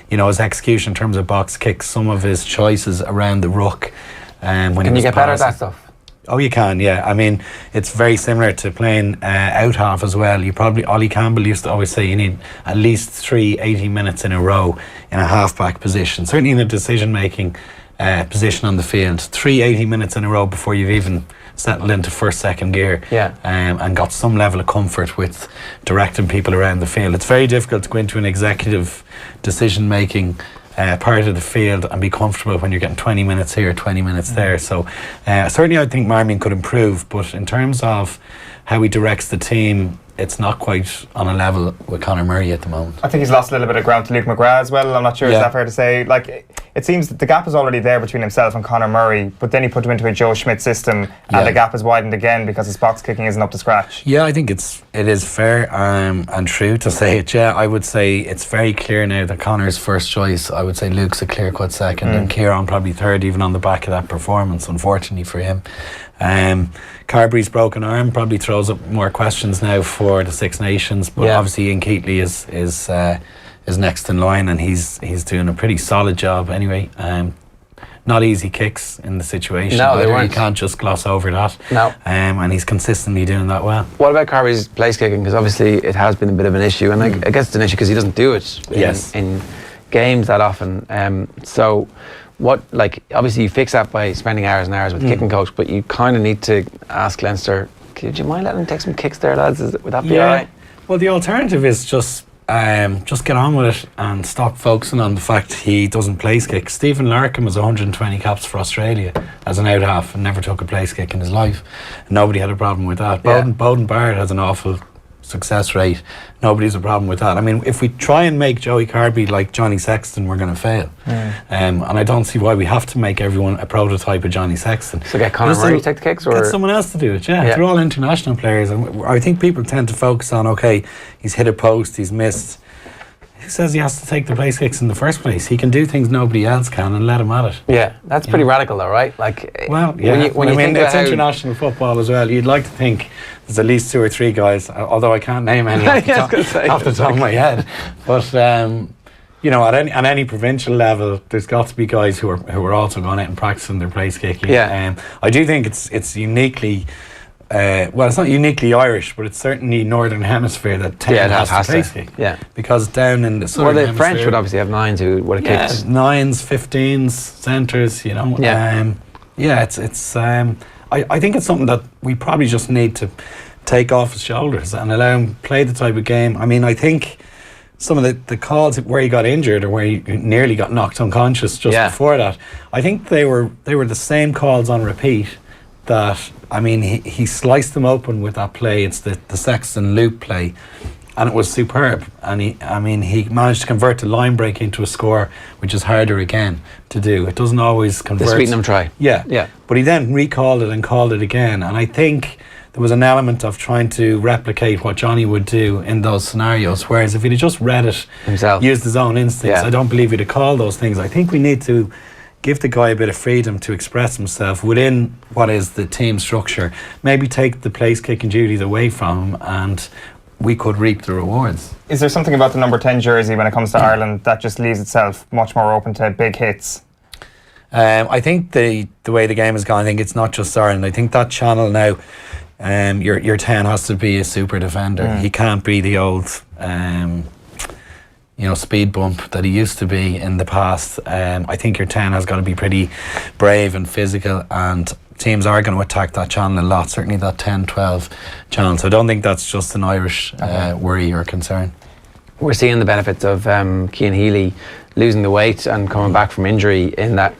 Speaker 8: His execution in terms of box kicks, some of his choices around the ruck. Can
Speaker 1: you get better at that stuff?
Speaker 8: Oh, you can, yeah. I mean, it's very similar to playing out half as well. Ollie Campbell used to always say you need at least 3 80 minutes in a row in a half-back position, certainly in a decision-making position on the field. 3 80 minutes in a row before you've even settled into first, second gear, and got some level of comfort with directing people around the field. It's very difficult to go into an executive decision-making part of the field and be comfortable when you're getting 20 minutes here, 20 minutes there. So certainly I think Marmion could improve, but in terms of how he directs the team, it's not quite on a level with Conor Murray at the moment.
Speaker 2: I think he's lost a little bit of ground to Luke McGrath as well. I'm not sure, is that fair to say? Like, it seems that the gap is already there between himself and Conor Murray, but then he put him into a Joe Schmidt system and the gap is widened again because his box kicking isn't up to scratch.
Speaker 8: Yeah, I think it is fair and true to say it. Yeah, I would say it's very clear now that Conor's first choice. I would say Luke's a clear-cut second and Kieran probably third, even on the back of that performance, unfortunately for him. Carbery's broken arm probably throws up more questions now for the Six Nations, but obviously Ian Keatley is next in line, and he's doing a pretty solid job anyway. Not easy kicks in the situation.
Speaker 1: No, they weren't.
Speaker 8: You can't just gloss over that.
Speaker 1: No.
Speaker 8: And he's consistently doing that well.
Speaker 1: What about Carbery's place kicking? Because obviously it has been a bit of an issue, and I guess it's an issue because he doesn't do it in games that often. So what, like, obviously you fix that by spending hours and hours with the kicking coach, but you kind of need to ask Leinster, could you mind letting him take some kicks there, lads? Would that be alright?
Speaker 8: Well, the alternative is just get on with it and stop focusing on the fact he doesn't place kick. Stephen Larkham has 120 caps for Australia as an out half and never took a place kick in his life. And nobody had a problem with that. Bowden Barrett has an awful success rate. Nobody's a problem with that. I mean, if we try and make Joey Carbery like Johnny Sexton, we're going to fail. And I don't see why we have to make everyone a prototype of Johnny Sexton.
Speaker 1: So get Conor Murray to take the kicks, or
Speaker 8: get someone else to do it. They're all international players, and I think people tend to focus on, okay, he's hit a post, he's missed. Who says he has to take the place kicks in the first place? He can do things nobody else can, and let him at it.
Speaker 1: Yeah, that's pretty radical though, right? Like,
Speaker 8: well, yeah. When you think it's international football as well, you'd like to think there's at least 2 or 3 guys, although I can't name any off the top of my head. But at any provincial level, there's got to be guys who are also going out and practicing their place kicking. I do think it's uniquely well, it's not uniquely Irish, but it's certainly Northern Hemisphere that 10 has to place kick.
Speaker 1: Yeah.
Speaker 8: Because down in the Southern
Speaker 1: Well, the
Speaker 8: Hemisphere,
Speaker 1: French would obviously have 9s who would have kicked.
Speaker 8: 9s, 15s, centres, you know. I think it's something that we probably just need to take off his shoulders and allow him play the type of game. I mean, I think some of the calls where he got injured or where he nearly got knocked unconscious just before that, I think they were the same calls on repeat that, I mean, he sliced them open with that play. It's the Sexton loop play, and it was superb. And he managed to convert the line break into a score, which is harder again to do. It doesn't always convert.
Speaker 1: The Sweetenham try.
Speaker 8: Yeah. But he then recalled it and called it again. And I think there was an element of trying to replicate what Johnny would do in those scenarios. Whereas if he'd have just read it himself, used his own instincts, I don't believe he'd have called those things. I think we need to give the guy a bit of freedom to express himself within what is the team structure. Maybe take the place kicking duties away from him, and we could reap the rewards.
Speaker 2: Is there something about the number 10 jersey when it comes to Ireland that just leaves itself much more open to big hits?
Speaker 8: I think the way the game has gone, I think it's not just Ireland. I think that channel now, your 10 has to be a super defender. He can't be the old speed bump that he used to be in the past. I think your 10 has got to be pretty brave and physical, and teams are going to attack that channel a lot, certainly that 10-12 channel. So I don't think that's just an Irish worry or concern.
Speaker 1: We're seeing the benefits of Cian Healy losing the weight and coming back from injury, in that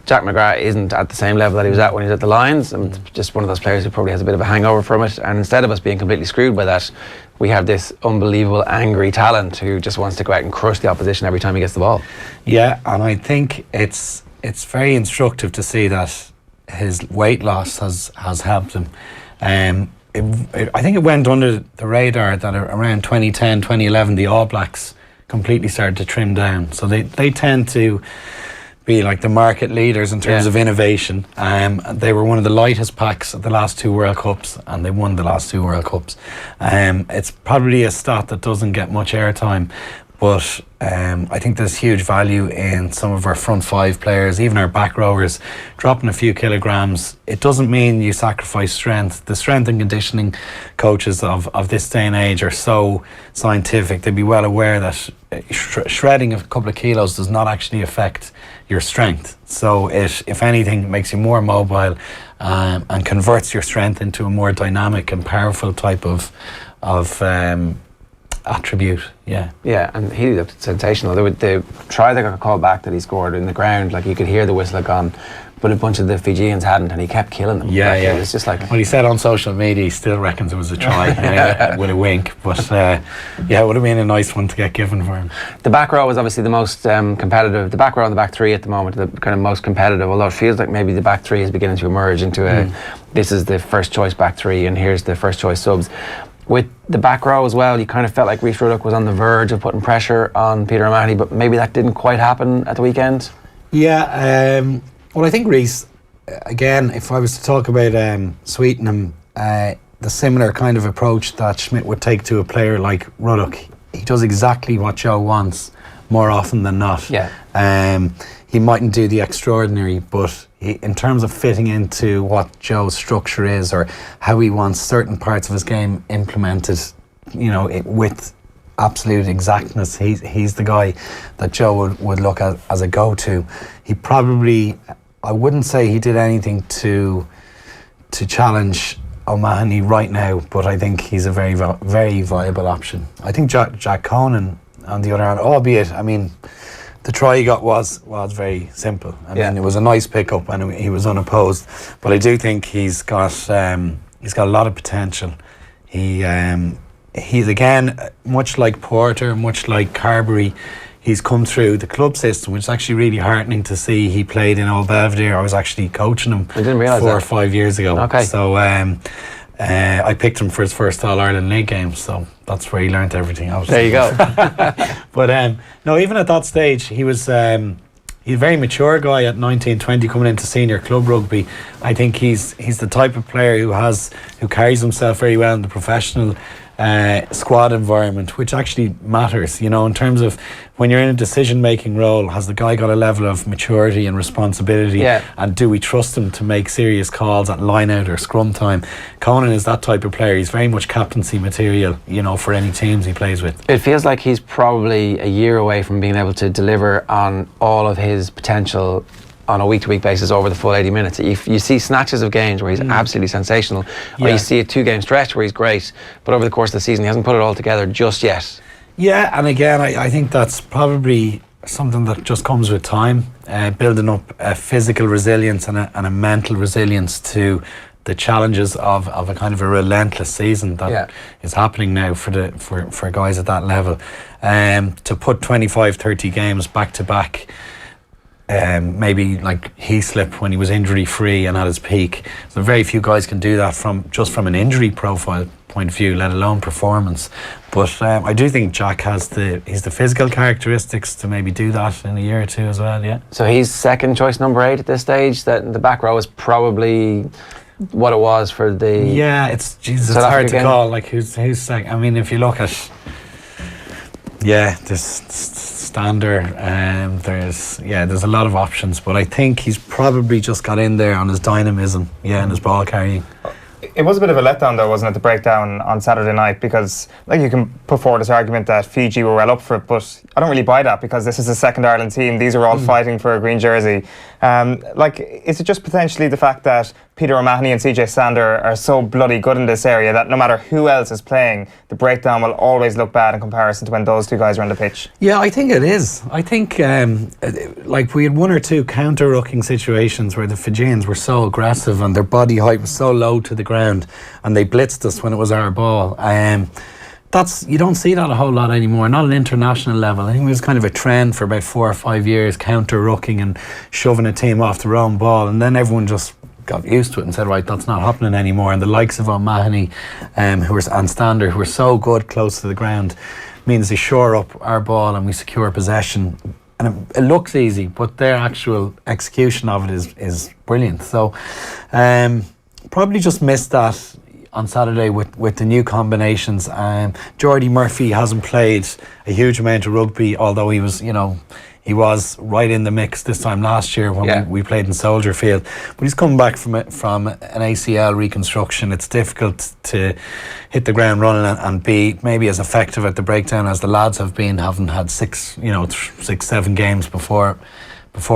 Speaker 1: Jack McGrath isn't at the same level that he was at when he was at the Lions, and just one of those players who probably has a bit of a hangover from it. And instead of us being completely screwed by that, we have this unbelievable angry talent who just wants to go out and crush the opposition every time he gets the ball.
Speaker 8: Yeah, and I think it's very instructive to see that his weight loss has helped him. I think it went under the radar that around 2010, 2011, the All Blacks completely started to trim down. So they tend to be like the market leaders in terms of innovation. They were one of the lightest packs at the last 2 World Cups, and they won the last 2 World Cups. It's probably a stat that doesn't get much airtime, but I think there's huge value in some of our front 5 players, even our back rowers, dropping a few kilograms. It doesn't mean you sacrifice strength. The strength and conditioning coaches of this day and age are so scientific. They'd be well aware that shredding a couple of kilos does not actually affect your strength. So it, if anything, makes you more mobile and converts your strength into a more dynamic and powerful type of attribute. Yeah,
Speaker 1: and he looked sensational. The try that got called back that he scored in the ground, like you could hear the whistle had gone, but a bunch of the Fijians hadn't, and he kept killing them. It was just like,
Speaker 8: well, he said on social media he still reckons it was a try with a wink, but it would have been a nice one to get given for him.
Speaker 1: The back row was obviously the most competitive. The back row and the back 3 at the moment are the kind of most competitive, although it feels like maybe the back 3 is beginning to emerge into this is the first choice back 3 and here's the first choice subs. With the back row as well, you kind of felt like Rhys Ruddock was on the verge of putting pressure on Peter O'Mahony, but maybe that didn't quite happen at the weekend.
Speaker 8: Well, I think Rhys, again, if I was to talk about Sweetenham, the similar kind of approach that Schmidt would take to a player like Ruddock, he does exactly what Joe wants more often than not. He mightn't do the extraordinary, but in terms of fitting into what Joe's structure is or how he wants certain parts of his game implemented, with absolute exactness, he's the guy that Joe would look at as a go-to. He probably, I wouldn't say he did anything to challenge O'Mahony right now, but I think he's a very, very viable option. I think Jack Conan, on the other hand, albeit, I mean, the try he got was very simple. I mean, it was a nice pickup and he was unopposed. But I do think he's got a lot of potential. He's again, much like Porter, much like Carbery, he's come through the club system, which is actually really heartening to see. He played in Old Belvedere. I was actually coaching him 4 or 5 years ago.
Speaker 1: Okay.
Speaker 8: So I picked him for his first All-Ireland League game, so that's where he learnt everything else.
Speaker 1: There you go.
Speaker 8: But no, even at that stage, he's a very mature guy at 19, 20, coming into senior club rugby. I think he's the type of player who carries himself very well in the professional squad environment, which actually matters, in terms of when you're in a decision-making role. Has the guy got a level of maturity and responsibility?
Speaker 1: Yeah.
Speaker 8: And do we trust him to make serious calls at line-out or scrum time? Conan is that type of player. He's very much captaincy material, for any teams he plays with.
Speaker 1: It feels like he's probably a year away from being able to deliver on all of his potential on a week-to-week basis over the full 80 minutes. You see snatches of games where he's absolutely sensational, or you see a 2-game stretch where he's great, but over the course of the season he hasn't put it all together just yet.
Speaker 8: Yeah, and again, I think that's probably something that just comes with time, building up a physical resilience and a mental resilience to the challenges of a kind of a relentless season that is happening now for guys at that level. To put 25-30 games back to back, maybe like Heaslip when he was injury free and at his peak. So very few guys can do that from an injury profile point of view, let alone performance. But I do think Jack has the physical characteristics to maybe do that in a year or two as well. Yeah.
Speaker 1: So he's second choice number 8 at this stage. That the back row is probably what it was for the.
Speaker 8: Yeah, it's hard to call. Like who's second? I mean, if you look at. Yeah, there's Stander, there's a lot of options, but I think he's probably just got in there on his dynamism, and his ball carrying.
Speaker 2: It was a bit of a letdown though, wasn't it, the breakdown on Saturday night, because like you can put forward this argument that Fiji were well up for it, but I don't really buy that because this is a second Ireland team. These are all fighting for a green jersey. Is it just potentially the fact that Peter O'Mahony and CJ Stander are so bloody good in this area that no matter who else is playing, the breakdown will always look bad in comparison to when those two guys are on the pitch?
Speaker 8: Yeah, I think it is. I think we had one or two counter-rucking situations where the Fijians were so aggressive and their body height was so low to the ground and they blitzed us when it was our ball. You don't see that a whole lot anymore, not at international level. I think it was kind of a trend for about 4 or 5 years, counter-rucking and shoving a team off their own ball, and then everyone just got used to it and said, right, that's not happening anymore. And the likes of O'Mahony and Stander, who are so good close to the ground, means they shore up our ball and we secure possession. And it looks easy, but their actual execution of it is brilliant. So probably just missed that on Saturday with the new combinations. Jordy Murphy hasn't played a huge amount of rugby, although he was right in the mix this time last year when we played in Soldier Field. But he's come back from an ACL reconstruction. It's difficult to hit the ground running and be maybe as effective at the breakdown as the lads have been, having had 6-7 games before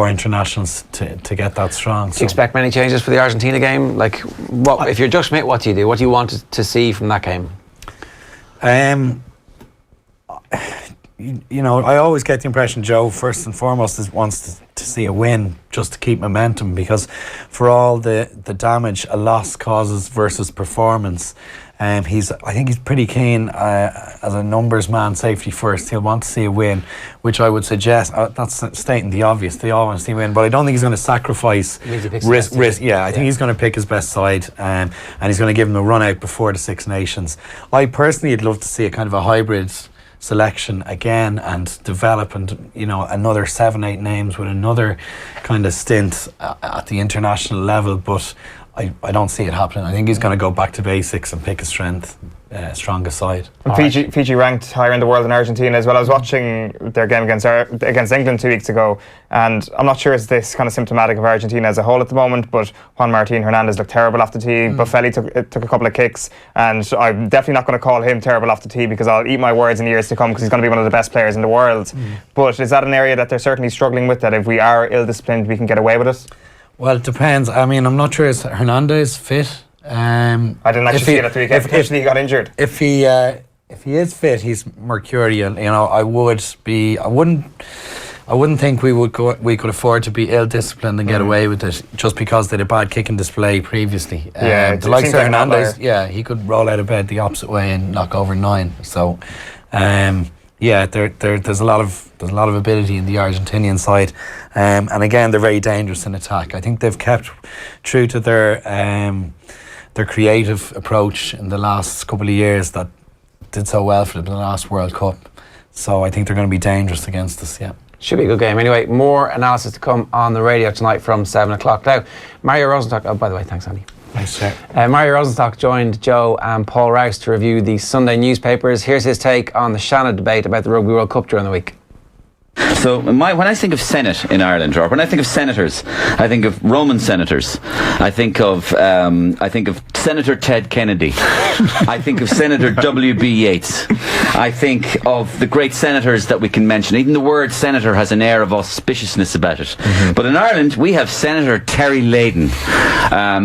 Speaker 8: internationals to get that strong.
Speaker 1: Do you expect many changes for the Argentina game? Like, what if you're Joe Schmidt, what do you do? What do you want to see from that game?
Speaker 8: I always get the impression Joe, first and foremost, wants to see a win just to keep momentum, because for all the damage a loss causes versus performance, I think he's pretty keen as a numbers man, safety first. He'll want to see a win, which I would suggest, that's stating the obvious, they all want to see a win, but I don't think he's going to sacrifice risk. I think he's going to pick his best side, and he's going to give him a run out before the Six Nations. I personally would love to see a kind of a hybrid selection again and develop another 7-8 names with another kind of stint at the international level, but I don't see it happening. I think he's going to go back to basics and pick his strongest side.
Speaker 2: Fiji ranked higher in the world than Argentina as well. I was watching their game against England 2 weeks ago, and I'm not sure is this kind of symptomatic of Argentina as a whole at the moment, but Juan Martin Hernandez looked terrible off the tee. Buffelli took a couple of kicks, and I'm definitely not going to call him terrible off the tee because I'll eat my words in years to come, because he's going to be one of the best players in the world. But is that an area that they're certainly struggling with, that if we are ill-disciplined we can get away with it?
Speaker 8: Well, it depends. I mean, I'm not sure is Hernandez fit.
Speaker 2: I didn't actually see it at the weekend. Potentially he got injured.
Speaker 8: If he is fit, he's mercurial. I wouldn't think we could afford to be ill-disciplined and get away with it just because they had a bad kicking display previously. The likes of Hernandez, he could roll out of bed the opposite way and knock over 9. So, there's a lot of ability in the Argentinian side, and again they're very dangerous in attack. I think they've kept true to their creative approach in the last couple of years that did so well for them in the last World Cup. So I think they're going to be dangerous against us. Yeah.
Speaker 1: Should be a good game. Anyway, more analysis to come on the radio tonight from 7 o'clock. Now, Mario Rosenstock. Oh, by the way, thanks, Andy. Nice, sir. Mario Rosenstock joined Joe and Paul Rouse to review the Sunday newspapers. Here's his take on the Shannon debate about the Rugby World Cup during the week.
Speaker 9: So when I think of Senate in Ireland, or when I think of senators, I think of Roman senators. I think of Senator Ted Kennedy. I think of Senator W.B. Yeats. I think of the great senators that we can mention. Even the word senator has an air of auspiciousness about it. Mm-hmm. But in Ireland, we have Senator Terry Leyden,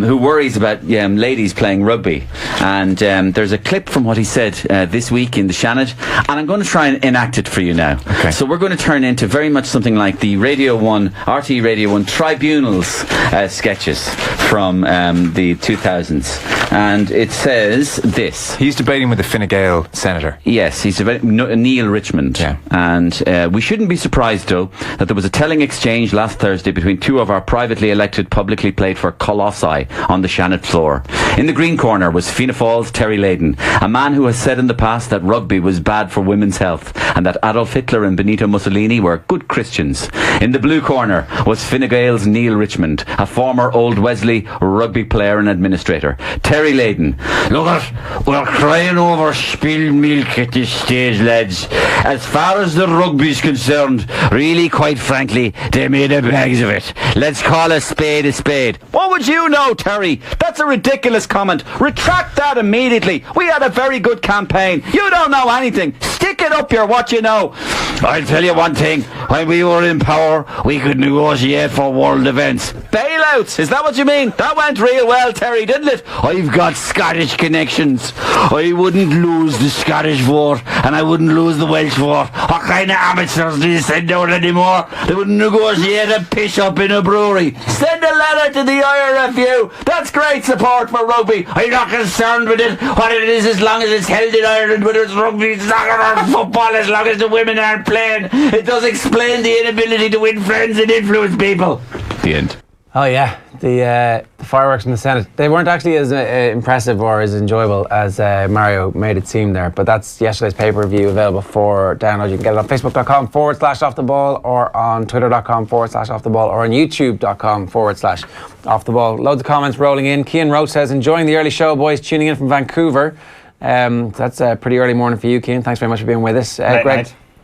Speaker 9: who worries about ladies playing rugby. And there's a clip from what he said this week in the Shannon, and I'm going to try and enact it for you now. Okay. So we're going to turn into very much something like the RTE Radio 1 Tribunals sketches from the 2000s. And it says this.
Speaker 10: He's debating with the Fine Gael senator.
Speaker 9: Yes, he's debating Neil Richmond. Yeah. And we shouldn't be surprised, though, that there was a telling exchange last Thursday between two of our privately elected, publicly played for colossi on the Shannon floor. In the green corner was Fianna Fáil's Terry Leyden, a man who has said in the past that rugby was bad for women's health and that Adolf Hitler and Benito Mussolini were good Christians. In the blue corner was Fine Gael's Neil Richmond, a former Old Wesley rugby player and administrator. Terry Leyden. Look at, we're crying over spilled milk at this stage, lads. As far as the rugby's concerned, really, quite frankly, they made a bags of it. Let's call a spade a spade. What would you know, Terry? That's a ridiculous comment. Retract that immediately. We had a very good campaign. You don't know anything. Stick it up your what you know. I'll tell you one thing. When we were in power, we could negotiate for world events. Bailouts, is that what you mean? That went real well, Terry, didn't it? I've got Scottish connections. I wouldn't lose the Scottish vote, and I wouldn't lose the Welsh vote. What kind of amateurs do you send out anymore? They wouldn't negotiate a piss up in a brewery. Send a letter to the IRFU. That's great support for rugby. I'm not concerned with it, what it is, as long as it's held in Ireland, whether it's rugby, soccer or football, as long as the women aren't playing. It does explain the inability to win friends and influence people. The end.
Speaker 1: Oh yeah, the fireworks in the Senate. They weren't actually as impressive or as enjoyable as Mario made it seem there, but that's yesterday's pay-per-view, available for download. You can get it on facebook.com/offtheball or on twitter.com/offtheball or on youtube.com/offtheball. Loads of comments rolling in. Cian Roach says, enjoying the early show, boys, tuning in from Vancouver. That's a pretty early morning for you, Cian. Thanks very much for being with us.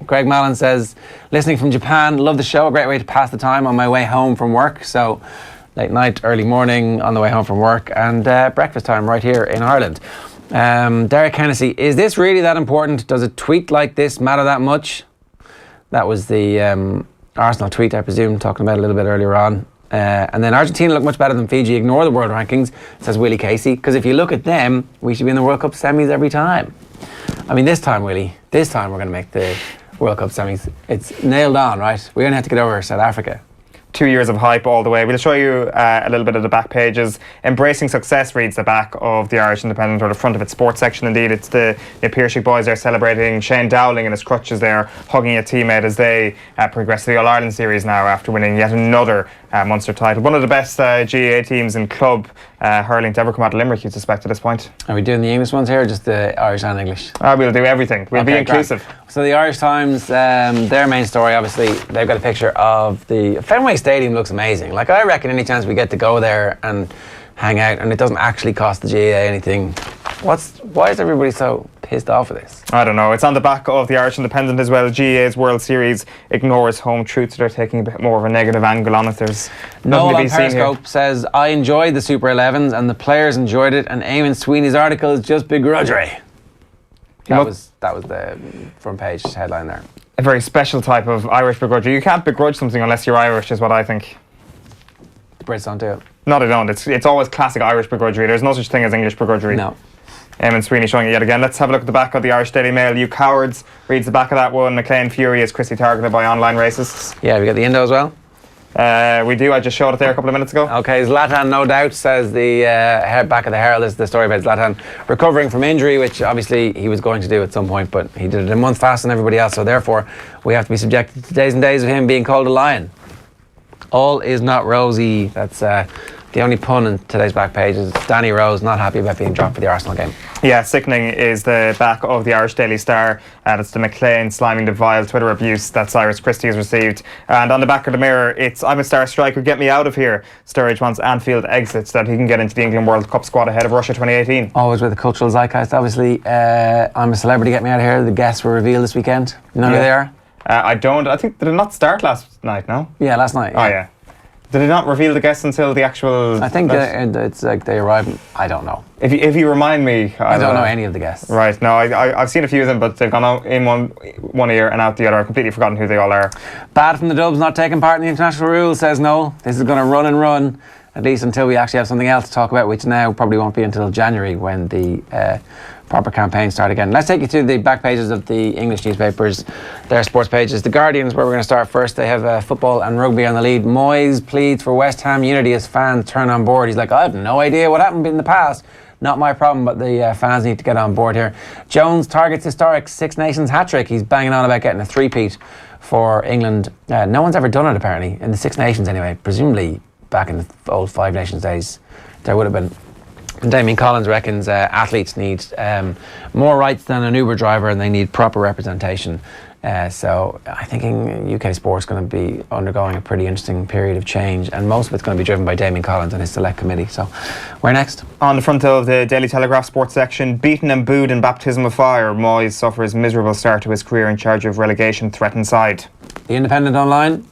Speaker 1: Greg Mallon says, listening from Japan, love the show, a great way to pass the time on my way home from work. So late night, early morning on the way home from work, and breakfast time right here in Ireland. Derek Hennessy, is this really that important? Does a tweet like this matter that much? That was the Arsenal tweet, I presume, talking about it a little bit earlier on. And then Argentina look much better than Fiji, ignore the world rankings, says Willie Casey, because if you look at them, we should be in the World Cup semis every time. I mean, this time, Willie, we're going to make the World Cup semis. It's nailed on, right? We only have to get over South Africa.
Speaker 2: 2 years of hype all the way. We'll show you a little bit of the back pages. Embracing Success reads the back of the Irish Independent, or the front of its sports section indeed. It's the Piershik boys there celebrating Shane Dowling and his crutches there, hugging a teammate as they progress to the All-Ireland series now after winning yet another Munster title. One of the best GAA teams in club hurling to ever come out of Limerick, you'd suspect at this point.
Speaker 1: Are we doing the English ones here, or just the Irish and English?
Speaker 2: We'll do everything. We'll be inclusive.
Speaker 1: Great. So the Irish Times, their main story, obviously, they've got a picture of the Fenway Stadium. Looks amazing. Like, I reckon any chance we get to go there and hang out, and it doesn't actually cost the GAA anything. Why is everybody so pissed off of this?
Speaker 2: I don't know. It's on the back of the Irish Independent as well. GAA's World Series ignores home truth, so they're taking a bit more of a negative angle on it. There's
Speaker 1: Noel on Periscope says, I enjoyed the Super 11s and the players enjoyed it, and Eamon Sweeney's article is just begrudgery. That was the front page headline there.
Speaker 2: A very special type of Irish begrudgery. You can't begrudge something unless you're Irish, is what I think.
Speaker 1: The Brits don't do it.
Speaker 2: No, they don't. It's always classic Irish begrudgery. There's no such thing as English begrudgery.
Speaker 1: No.
Speaker 2: Eamon Sweeney showing it yet again. Let's have a look at the back of the Irish Daily Mail. You cowards reads the back of that one. McLean furious, Christie targeted by online racists.
Speaker 1: Yeah, we got the Indo as well.
Speaker 2: We do. I just showed it there a couple of minutes ago.
Speaker 1: Okay, Zlatan, no doubt, says the back of the Herald. This is the story about Zlatan recovering from injury, which obviously he was going to do at some point, but he did it a month faster than everybody else, so therefore we have to be subjected to days and days of him being called a lion. All is not rosy. That's The only pun in today's back page is Danny Rose not happy about being dropped for the Arsenal game.
Speaker 2: Yeah, sickening is the back of the Irish Daily Star. It's the McLean sliming the vile Twitter abuse that Cyrus Christie has received. And on the back of the Mirror, it's "I'm a star striker, get me out of here." Sturridge wants Anfield exits so that he can get into the England World Cup squad ahead of Russia 2018.
Speaker 1: Always with the cultural zeitgeist, obviously. I'm a celebrity, get me out of here. The guests were revealed this weekend. You know who they are?
Speaker 2: I think, did it not start last night, no?
Speaker 1: Yeah, last night.
Speaker 2: Oh, yeah. Did it not reveal the guests until the actual...
Speaker 1: I think it's like they arrived... I don't know.
Speaker 2: If you remind me...
Speaker 1: I don't know any of the guests.
Speaker 2: Right, no, I've seen a few of them, but they've gone out in one ear and out the other. I've completely forgotten who they all are.
Speaker 1: Bad from the Dubs not taking part in the international rules, says no. This is going to run and run, at least until we actually have something else to talk about, which now probably won't be until January when the proper campaigns start again. Let's take you to the back pages of the English newspapers, their sports pages. The Guardian is where we're going to start first. They have football and rugby on the lead. Moyes pleads for West Ham unity as fans turn on board. He's like, I have no idea what happened in the past. Not my problem, but the fans need to get on board here. Jones targets historic Six Nations hat-trick. He's banging on about getting a three-peat for England. No one's ever done it, apparently, in the Six Nations anyway. Presumably back in the old Five Nations days there would have been. And Damien Collins reckons athletes need more rights than an Uber driver, and they need proper representation. So I think UK sport is going to be undergoing a pretty interesting period of change, and most of it's going to be driven by Damien Collins and his select committee. So where next? On
Speaker 2: the front of the Daily Telegraph sports section, beaten and booed in baptism of fire, Moyes suffers miserable start to his career in charge of relegation threatened side.
Speaker 1: The Independent online.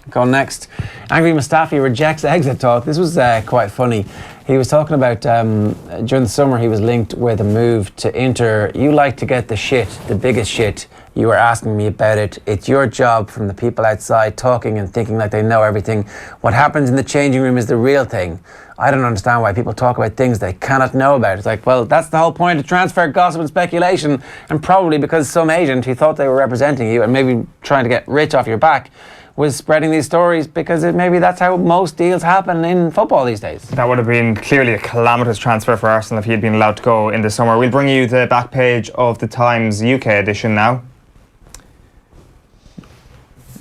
Speaker 1: Go next. Angry Mustafi rejects exit talk. This was quite funny. He was talking about during the summer he was linked with a move to Inter. You like to get the shit, the biggest shit. You were asking me about it. It's your job from the people outside talking and thinking like they know everything. What happens in the changing room is the real thing. I don't understand why people talk about things they cannot know about. It's like, well, that's the whole point of transfer gossip and speculation, and probably because some agent who thought they were representing you and maybe trying to get rich off your back was spreading these stories, because maybe that's how most deals happen in football these days.
Speaker 2: That would have been clearly a calamitous transfer for Arsenal if he had been allowed to go in the summer. We'll bring you the back page of the Times UK edition now.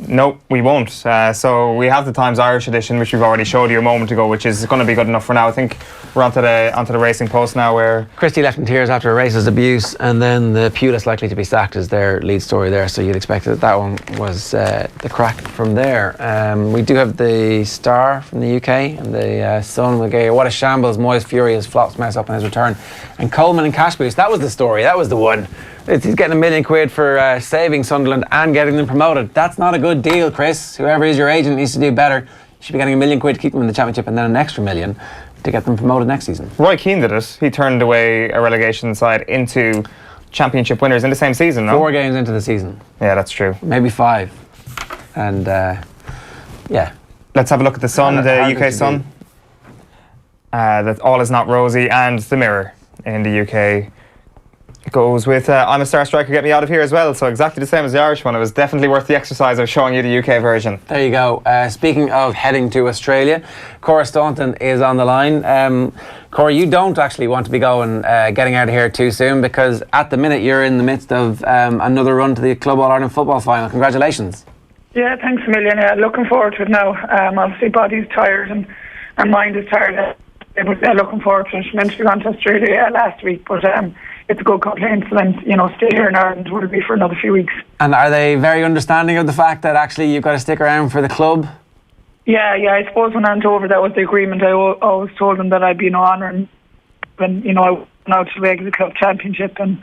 Speaker 2: Nope, we won't. So we have the Times Irish edition, which we've already showed you a moment ago, which is going to be good enough for now. I think we're onto the Racing Post now, where
Speaker 1: Christie left in tears after a racist abuse, and then the Pulis likely to be sacked is their lead story there. So you'd expect that one was the crack from there. We do have the Star from the UK and the Sun with Gay. What a shambles! Moyes furious, flops mess up on his return, and Coleman and cash boost. That was the story. That was the one. He's getting £1 million for saving Sunderland and getting them promoted. That's not a good deal, Chris. Whoever is your agent needs to do better. You should be getting £1 million to keep them in the Championship, and then an extra $1 million to get them promoted next season.
Speaker 2: Roy Keane did it. He turned away a relegation side into Championship winners in the same season, no?
Speaker 1: 4 games into the season.
Speaker 2: Yeah, that's true.
Speaker 1: Maybe 5. And, yeah.
Speaker 2: Let's have a look at the Sun, the UK Sun. That all is not rosy, and the Mirror in the UK goes with I'm a star striker, get me out of here as well. So exactly the same as the Irish one. It was definitely worth the exercise of showing you the UK version.
Speaker 1: There you go. Speaking of heading to Australia, Cora Staunton is on the line. Cora, you don't actually want to be going getting out of here too soon, because at the minute you're in the midst of another run to the Club All-Ireland football final. Congratulations.
Speaker 11: Yeah, thanks a million. Yeah, looking forward to it now. Obviously body's tired and mind is tired. But looking forward to it. Meant to be gone to Australia last week, but it's a good complaint, so then, stay here in Ireland will be for another few weeks.
Speaker 1: And are they very understanding of the fact that actually you've got to stick around for the club?
Speaker 11: Yeah, I suppose when I went over, that was the agreement. I always told them that I'd be in honour, and when, I went out to the regular club championship, and,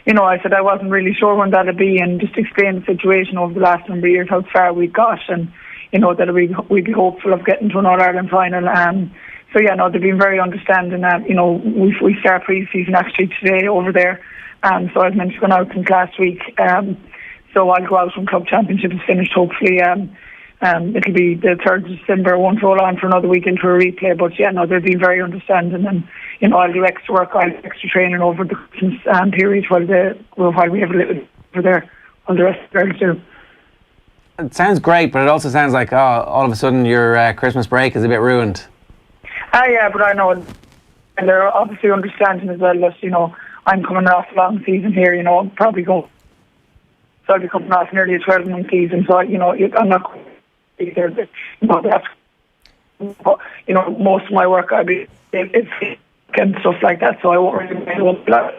Speaker 11: I said I wasn't really sure when that'd be, and just explain the situation over the last number of years, how far we got, and, that we'd be hopeful of getting to an All-Ireland final. So yeah, no, they've been very understanding. We start pre-season actually today over there. So I've meant to go out since last week. So I'll go out when Club Championship is finished. Hopefully, it'll be the 3rd of December. I won't roll on for another week into a replay. But yeah, no, they've been very understanding, and I'll do extra work, I'll do extra training over the Christmas period while we have a little over there. All the rest of the girls do.
Speaker 1: It sounds great, but it also sounds like all of a sudden your Christmas break is a bit ruined.
Speaker 11: Yeah, but I know, and they're obviously understanding as well that, I'm coming off a long season here, probably going, so I'll be coming off nearly a 12-month season, so, I'm not either, that's... But, you know, most of my work it's and stuff like that, so I won't really make a lot.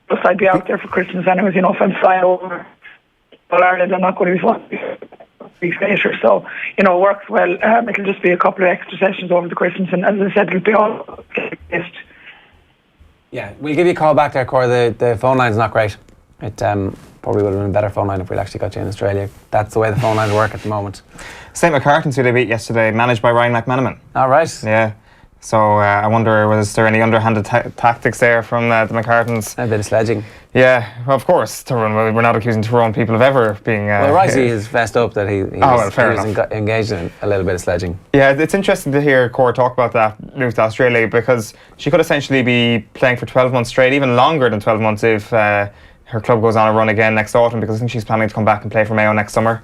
Speaker 11: But I'd be out there for Christmas anyways, you know, if I'm flying over Ireland, I'm not going to be later. So, you know, it works well. It'll just be a couple of extra sessions over the Christmas, and as I said, it'll be all missed.
Speaker 1: Yeah, we'll give you a call back there, Cora. The phone line's not great. It probably would have been a better phone line if we'd actually got you in Australia. That's the way the phone lines work at the moment.
Speaker 2: St. McCartans, who they beat yesterday, managed by Ryan McManaman.
Speaker 1: All right.
Speaker 2: Yeah. So I wonder, was there any underhanded tactics there from the McCartans?
Speaker 1: A bit of sledging.
Speaker 2: Yeah, well, of course. Tyrone, we're not accusing Tyrone people of ever being...
Speaker 1: well, Ricey has fessed up that he was engaged in a little bit of sledging.
Speaker 2: Yeah, it's interesting to hear Cora talk about that move to Australia, because she could essentially be playing for 12 months straight, even longer than 12 months if her club goes on a run again next autumn, because I think she's planning to come back and play for Mayo next summer.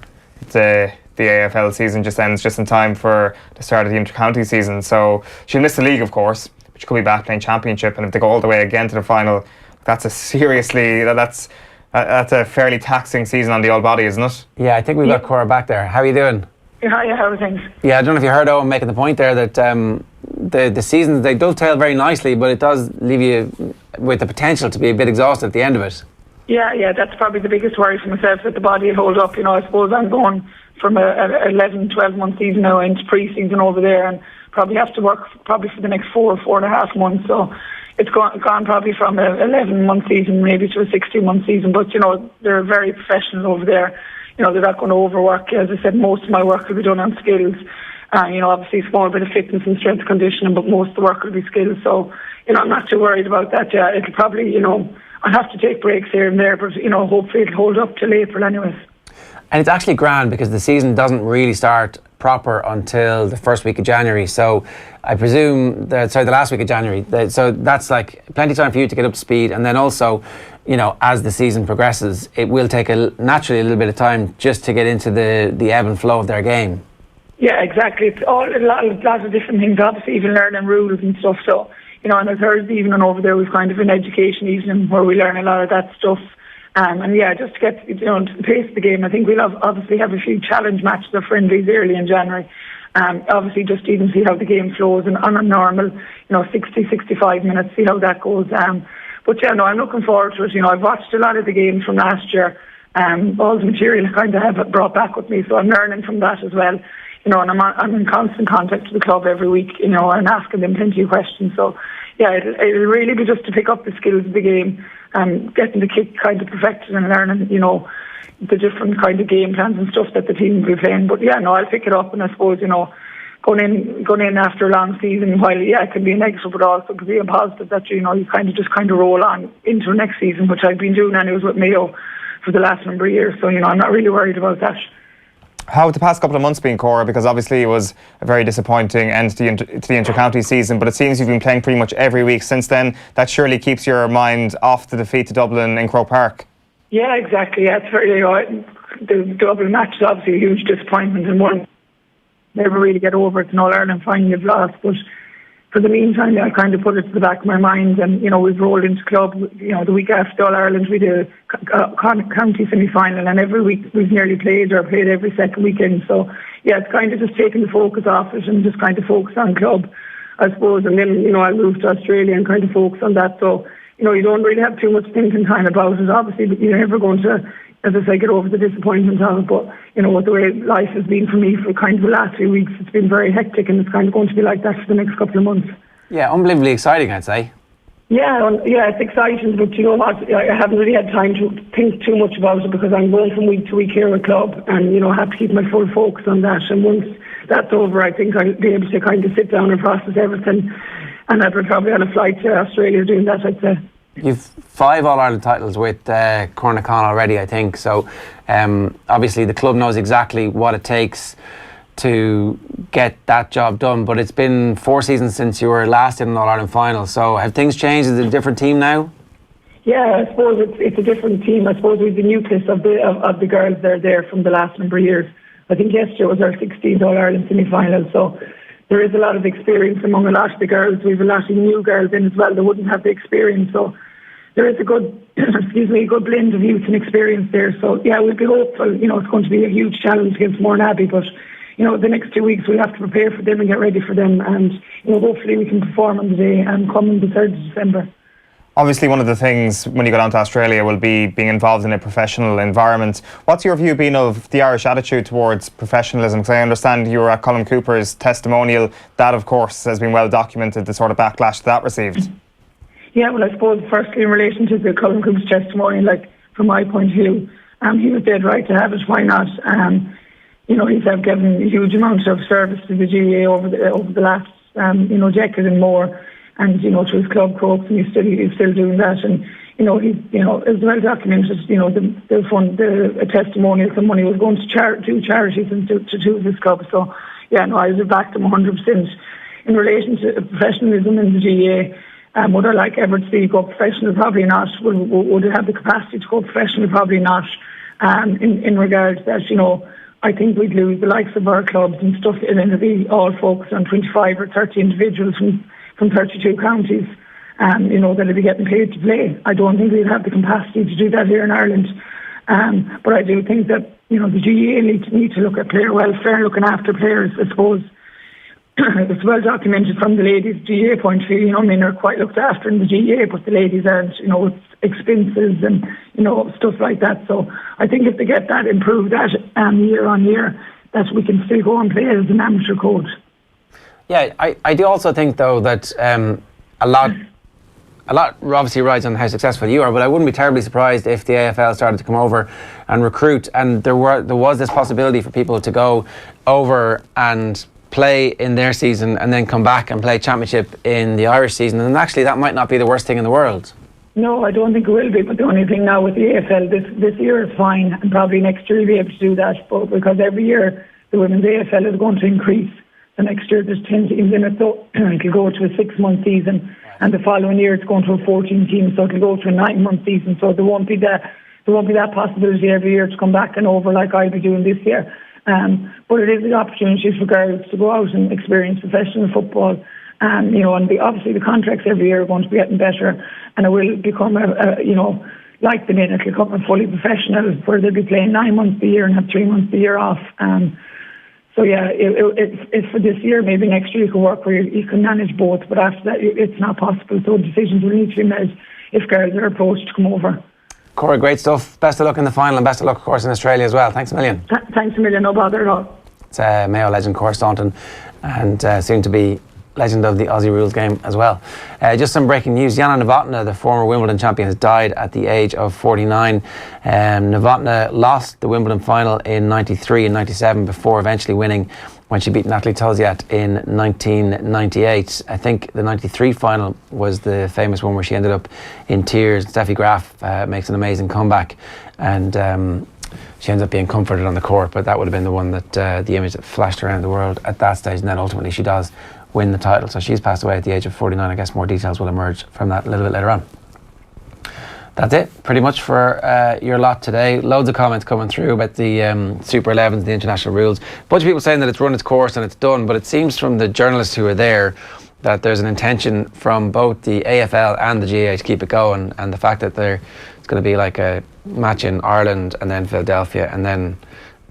Speaker 2: The AFL season just ends just in time for the start of the inter-county season, so she'll miss the league, of course, but she could be back playing championship, and if they go all the way again to the final, that's a fairly taxing season on the old body, isn't it?
Speaker 1: Yeah, I think we've got Cora back there. How are you doing?
Speaker 11: Yeah, how are things?
Speaker 1: Yeah, I don't know if you heard Owen making the point there that the seasons, they dovetail very nicely, but it does leave you with the potential to be a bit exhausted at the end of it.
Speaker 11: Yeah, that's probably the biggest worry for myself, that the body will hold up. You know, I suppose I'm going from a 11, 12-month season now into pre-season over there, and probably have to work probably for the next 4.5 months. So it's gone probably from an 11-month season maybe to a 16-month season. But, you know, they're very professional over there. You know, they're not going to overwork. As I said, most of my work will be done on skills. You know, obviously a small bit of fitness and strength conditioning, but most of the work will be skills. So, you know, I'm not too worried about that. Yeah, it'll probably, you know, I'll have to take breaks here and there, but, you know, hopefully it'll hold up till April anyways.
Speaker 1: And it's actually grand because the season doesn't really start proper until the first week of January. So I presume the last week of January. So that's like plenty of time for you to get up to speed. And then also, you know, as the season progresses, it will take naturally a little bit of time just to get into the ebb and flow of their game.
Speaker 11: Yeah, exactly. It's all a lot of different things, obviously, even learning rules and stuff. So, you know, on a Thursday evening over there, we've kind of an education evening where we learn a lot of that stuff. And yeah, just to get, you know, to the pace of the game, I think we'll obviously have a few challenge matches or friendlies early in January. Obviously, just even see how the game flows and on a normal, you know, 60, 65 minutes, see how that goes. But yeah, no, I'm looking forward to it. You know, I've watched a lot of the games from last year. All the material I kind of have it brought back with me, so I'm learning from that as well. You know, and I'm in constant contact with the club every week, you know, and asking them plenty of questions. So yeah, it'll really be just to pick up the skills of the game and getting the kick kind of perfected and learning, you know, the different kind of game plans and stuff that the team will be playing. But yeah, no, I'll pick it up, and I suppose, you know, going in after a long season, while yeah, it can be a negative, but also could be a positive that, you know, you kind of roll on into next season, which I've been doing anyways with Mayo for the last number of years. So, you know, I'm not really worried about that.
Speaker 2: How have the past couple of months been, Cora? Because obviously it was a very disappointing end to the inter-county season, but it seems you've been playing pretty much every week since then. That surely keeps your mind off the defeat to Dublin in Croke Park. Yeah,
Speaker 11: exactly. Yeah, it's very, you know, the Dublin match is obviously a huge disappointment, and one never really get over it in All Ireland final you've lost. But for the meantime, I kind of put it to the back of my mind, and, you know, we've rolled into club, you know, the week after All Ireland we did a county semi-final, and every week we've nearly played every second weekend. So yeah, it's kind of just taking the focus off it and just kind of focus on club, I suppose, and then, you know, I'll move to Australia and kind of focus on that. So, you know, you don't really have too much thinking time about it, obviously, but you're never going to, as I say, get over the disappointment of it. But, you know, the way life has been for me for kind of the last few weeks, it's been very hectic, and it's kind of going to be like that for the next couple of months.
Speaker 1: Yeah, unbelievably exciting, I'd say.
Speaker 11: Yeah, it's exciting, but you know what, I haven't really had time to think too much about it, because I'm going from week to week here with club, and, you know, I have to keep my full focus on that. And once that's over, I think I'll be able to kind of sit down and process everything, and I'll be probably on a flight to Australia doing that, I'd say.
Speaker 1: You've 5 All-Ireland titles with Carnacon already, I think. So obviously the club knows exactly what it takes to get that job done. But it's been 4 seasons since you were last in an All-Ireland final. So have things changed? Is it a different team now?
Speaker 11: Yeah, I suppose it's a different team. I suppose we've the nucleus of the girls that are there from the last number of years. I think yesterday was our 16th All-Ireland semi-final. So there is a lot of experience among a lot of the girls. We have a lot of new girls in as well that wouldn't have the experience. So there is a good, a good blend of youth and experience there. So yeah, we'll be hopeful. You know, it's going to be a huge challenge against Mourne Abbey, but the next 2 weeks we'll have to prepare for them and get ready for them, and hopefully we can perform on the day coming the 3rd of December.
Speaker 2: Obviously, one of the things when you go down to Australia will be being involved in a professional environment. What's your view been of the Irish attitude towards professionalism? Because I understand you were at Colin Cooper's testimonial. That, of course, has been well documented, the sort of backlash that received. Yeah, well, I suppose firstly in relation to the Colin Cooper's testimonial, like from my point of view, he was dead right to have it. Why not? He's given a huge amount of service to the GAA over the last decade and more. And to his club Crokes, and he's still doing that. And it's well documented. The testimonial, the money was going to charities and to two of his clubs. So I would back them 100% in relation to professionalism in the GAA. Would I like ever to see go professional? Probably not. Would it have the capacity to go professional? Probably not. In regards that I think we'd lose the likes of our clubs and stuff, and it'd be all focused on 25 or 30 individuals from 32 counties, that'll be getting paid to play. I don't think we'd have the capacity to do that here in Ireland. But I do think that, the GAA need to look at player welfare, looking after players, I suppose. It's well documented from the ladies' GAA point of view. Men are quite looked after in the GAA, but the ladies aren't, with expenses and, stuff like that. So I think if they get that improved year on year, that we can still go and play as an amateur coach.
Speaker 1: Yeah, I do also think, though, that a lot obviously rides on how successful you are, but I wouldn't be terribly surprised if the AFL started to come over and recruit, and there was this possibility for people to go over and play in their season and then come back and play championship in the Irish season, and actually that might not be the worst thing in the world.
Speaker 11: No, I don't think it will be, but the only thing now with the AFL, this year is fine, and probably next year we'll be able to do that, but because every year the women's AFL is going to increase. The next year there's 10 teams in it, so it'll go to a 6-month season, and the following year it's going to a 14 team, so it'll go to a 9-month season. So there won't be that possibility every year to come back and over like I'll be doing this year. But it is an opportunity for girls to go out and experience professional football. And obviously the contracts every year are going to be getting better, and it will become like the men, it'll become a fully professional where they'll be playing 9 months a year and have 3 months a year off. So it's for this year. Maybe next year you can work where you can manage both, but after that it's not possible. So decisions will need to be made if girls are approached to come over.
Speaker 1: Cora, great stuff. Best of luck in the final, and best of luck, of course, in Australia as well. Thanks a million.
Speaker 11: Thanks a million. No bother at all.
Speaker 1: It's Mayo legend Cora Staunton, and soon to be legend of the Aussie rules game as well. Just some breaking news. Jana Novotná, the former Wimbledon champion, has died at the age of 49. Novotná lost the Wimbledon final in 93 and 97 before eventually winning when she beat Natalie Tauziat in 1998. I think the 93 final was the famous one where she ended up in tears. Steffi Graf makes an amazing comeback, and she ends up being comforted on the court, but that would have been the one that the image that flashed around the world at that stage, and then ultimately she does win the title. So she's passed away at the age of 49. I guess more details will emerge from that a little bit later on. That's it pretty much for your lot today. Loads of comments coming through about the Super 11s, the international rules. A bunch of people saying that it's run its course and it's done, but it seems from the journalists who are there that there's an intention from both the AFL and the GAA to keep it going, and the fact that it's going to be like a match in Ireland and then Philadelphia and then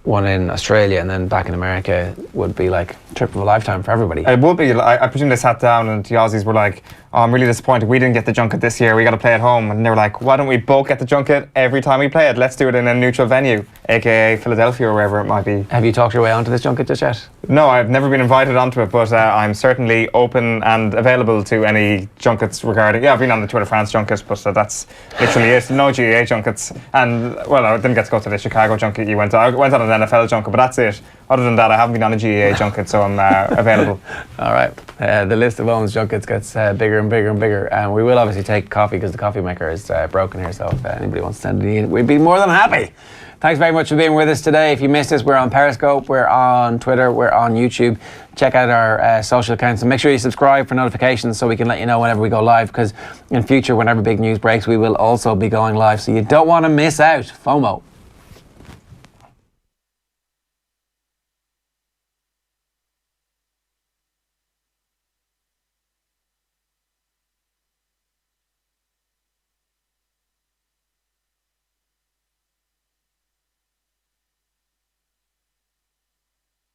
Speaker 1: one in Australia and then back in America would be like a trip of a lifetime for everybody.
Speaker 2: It would be. I presume they sat down and the Aussies were like, oh, I'm really disappointed we didn't get the junket this year, we got to play at home. And they were like, why don't we both get the junket every time we play it? Let's do it in a neutral venue, aka Philadelphia or wherever it might be.
Speaker 1: Have you talked your way onto this junket just yet?
Speaker 2: No, I've never been invited onto it, but I'm certainly open and available to any junkets regarding. Yeah, I've been on the Tour de France junket, but that's literally it. No GAA junkets. And well, I didn't get to go to the Chicago junket you went to. I went on an NFL junket, but that's it. Other than that, I haven't been on a GAA junket, so I'm available.
Speaker 1: All right. The list of Owen's junkets gets bigger and bigger and bigger. And we will obviously take coffee because the coffee maker is broken here. So if anybody wants to send it in, we'd be more than happy. Thanks very much for being with us today. If you missed us, we're on Periscope, we're on Twitter, we're on YouTube. Check out our social accounts and make sure you subscribe for notifications so we can let you know whenever we go live, because in future, whenever big news breaks, we will also be going live. So you don't want to miss out. FOMO.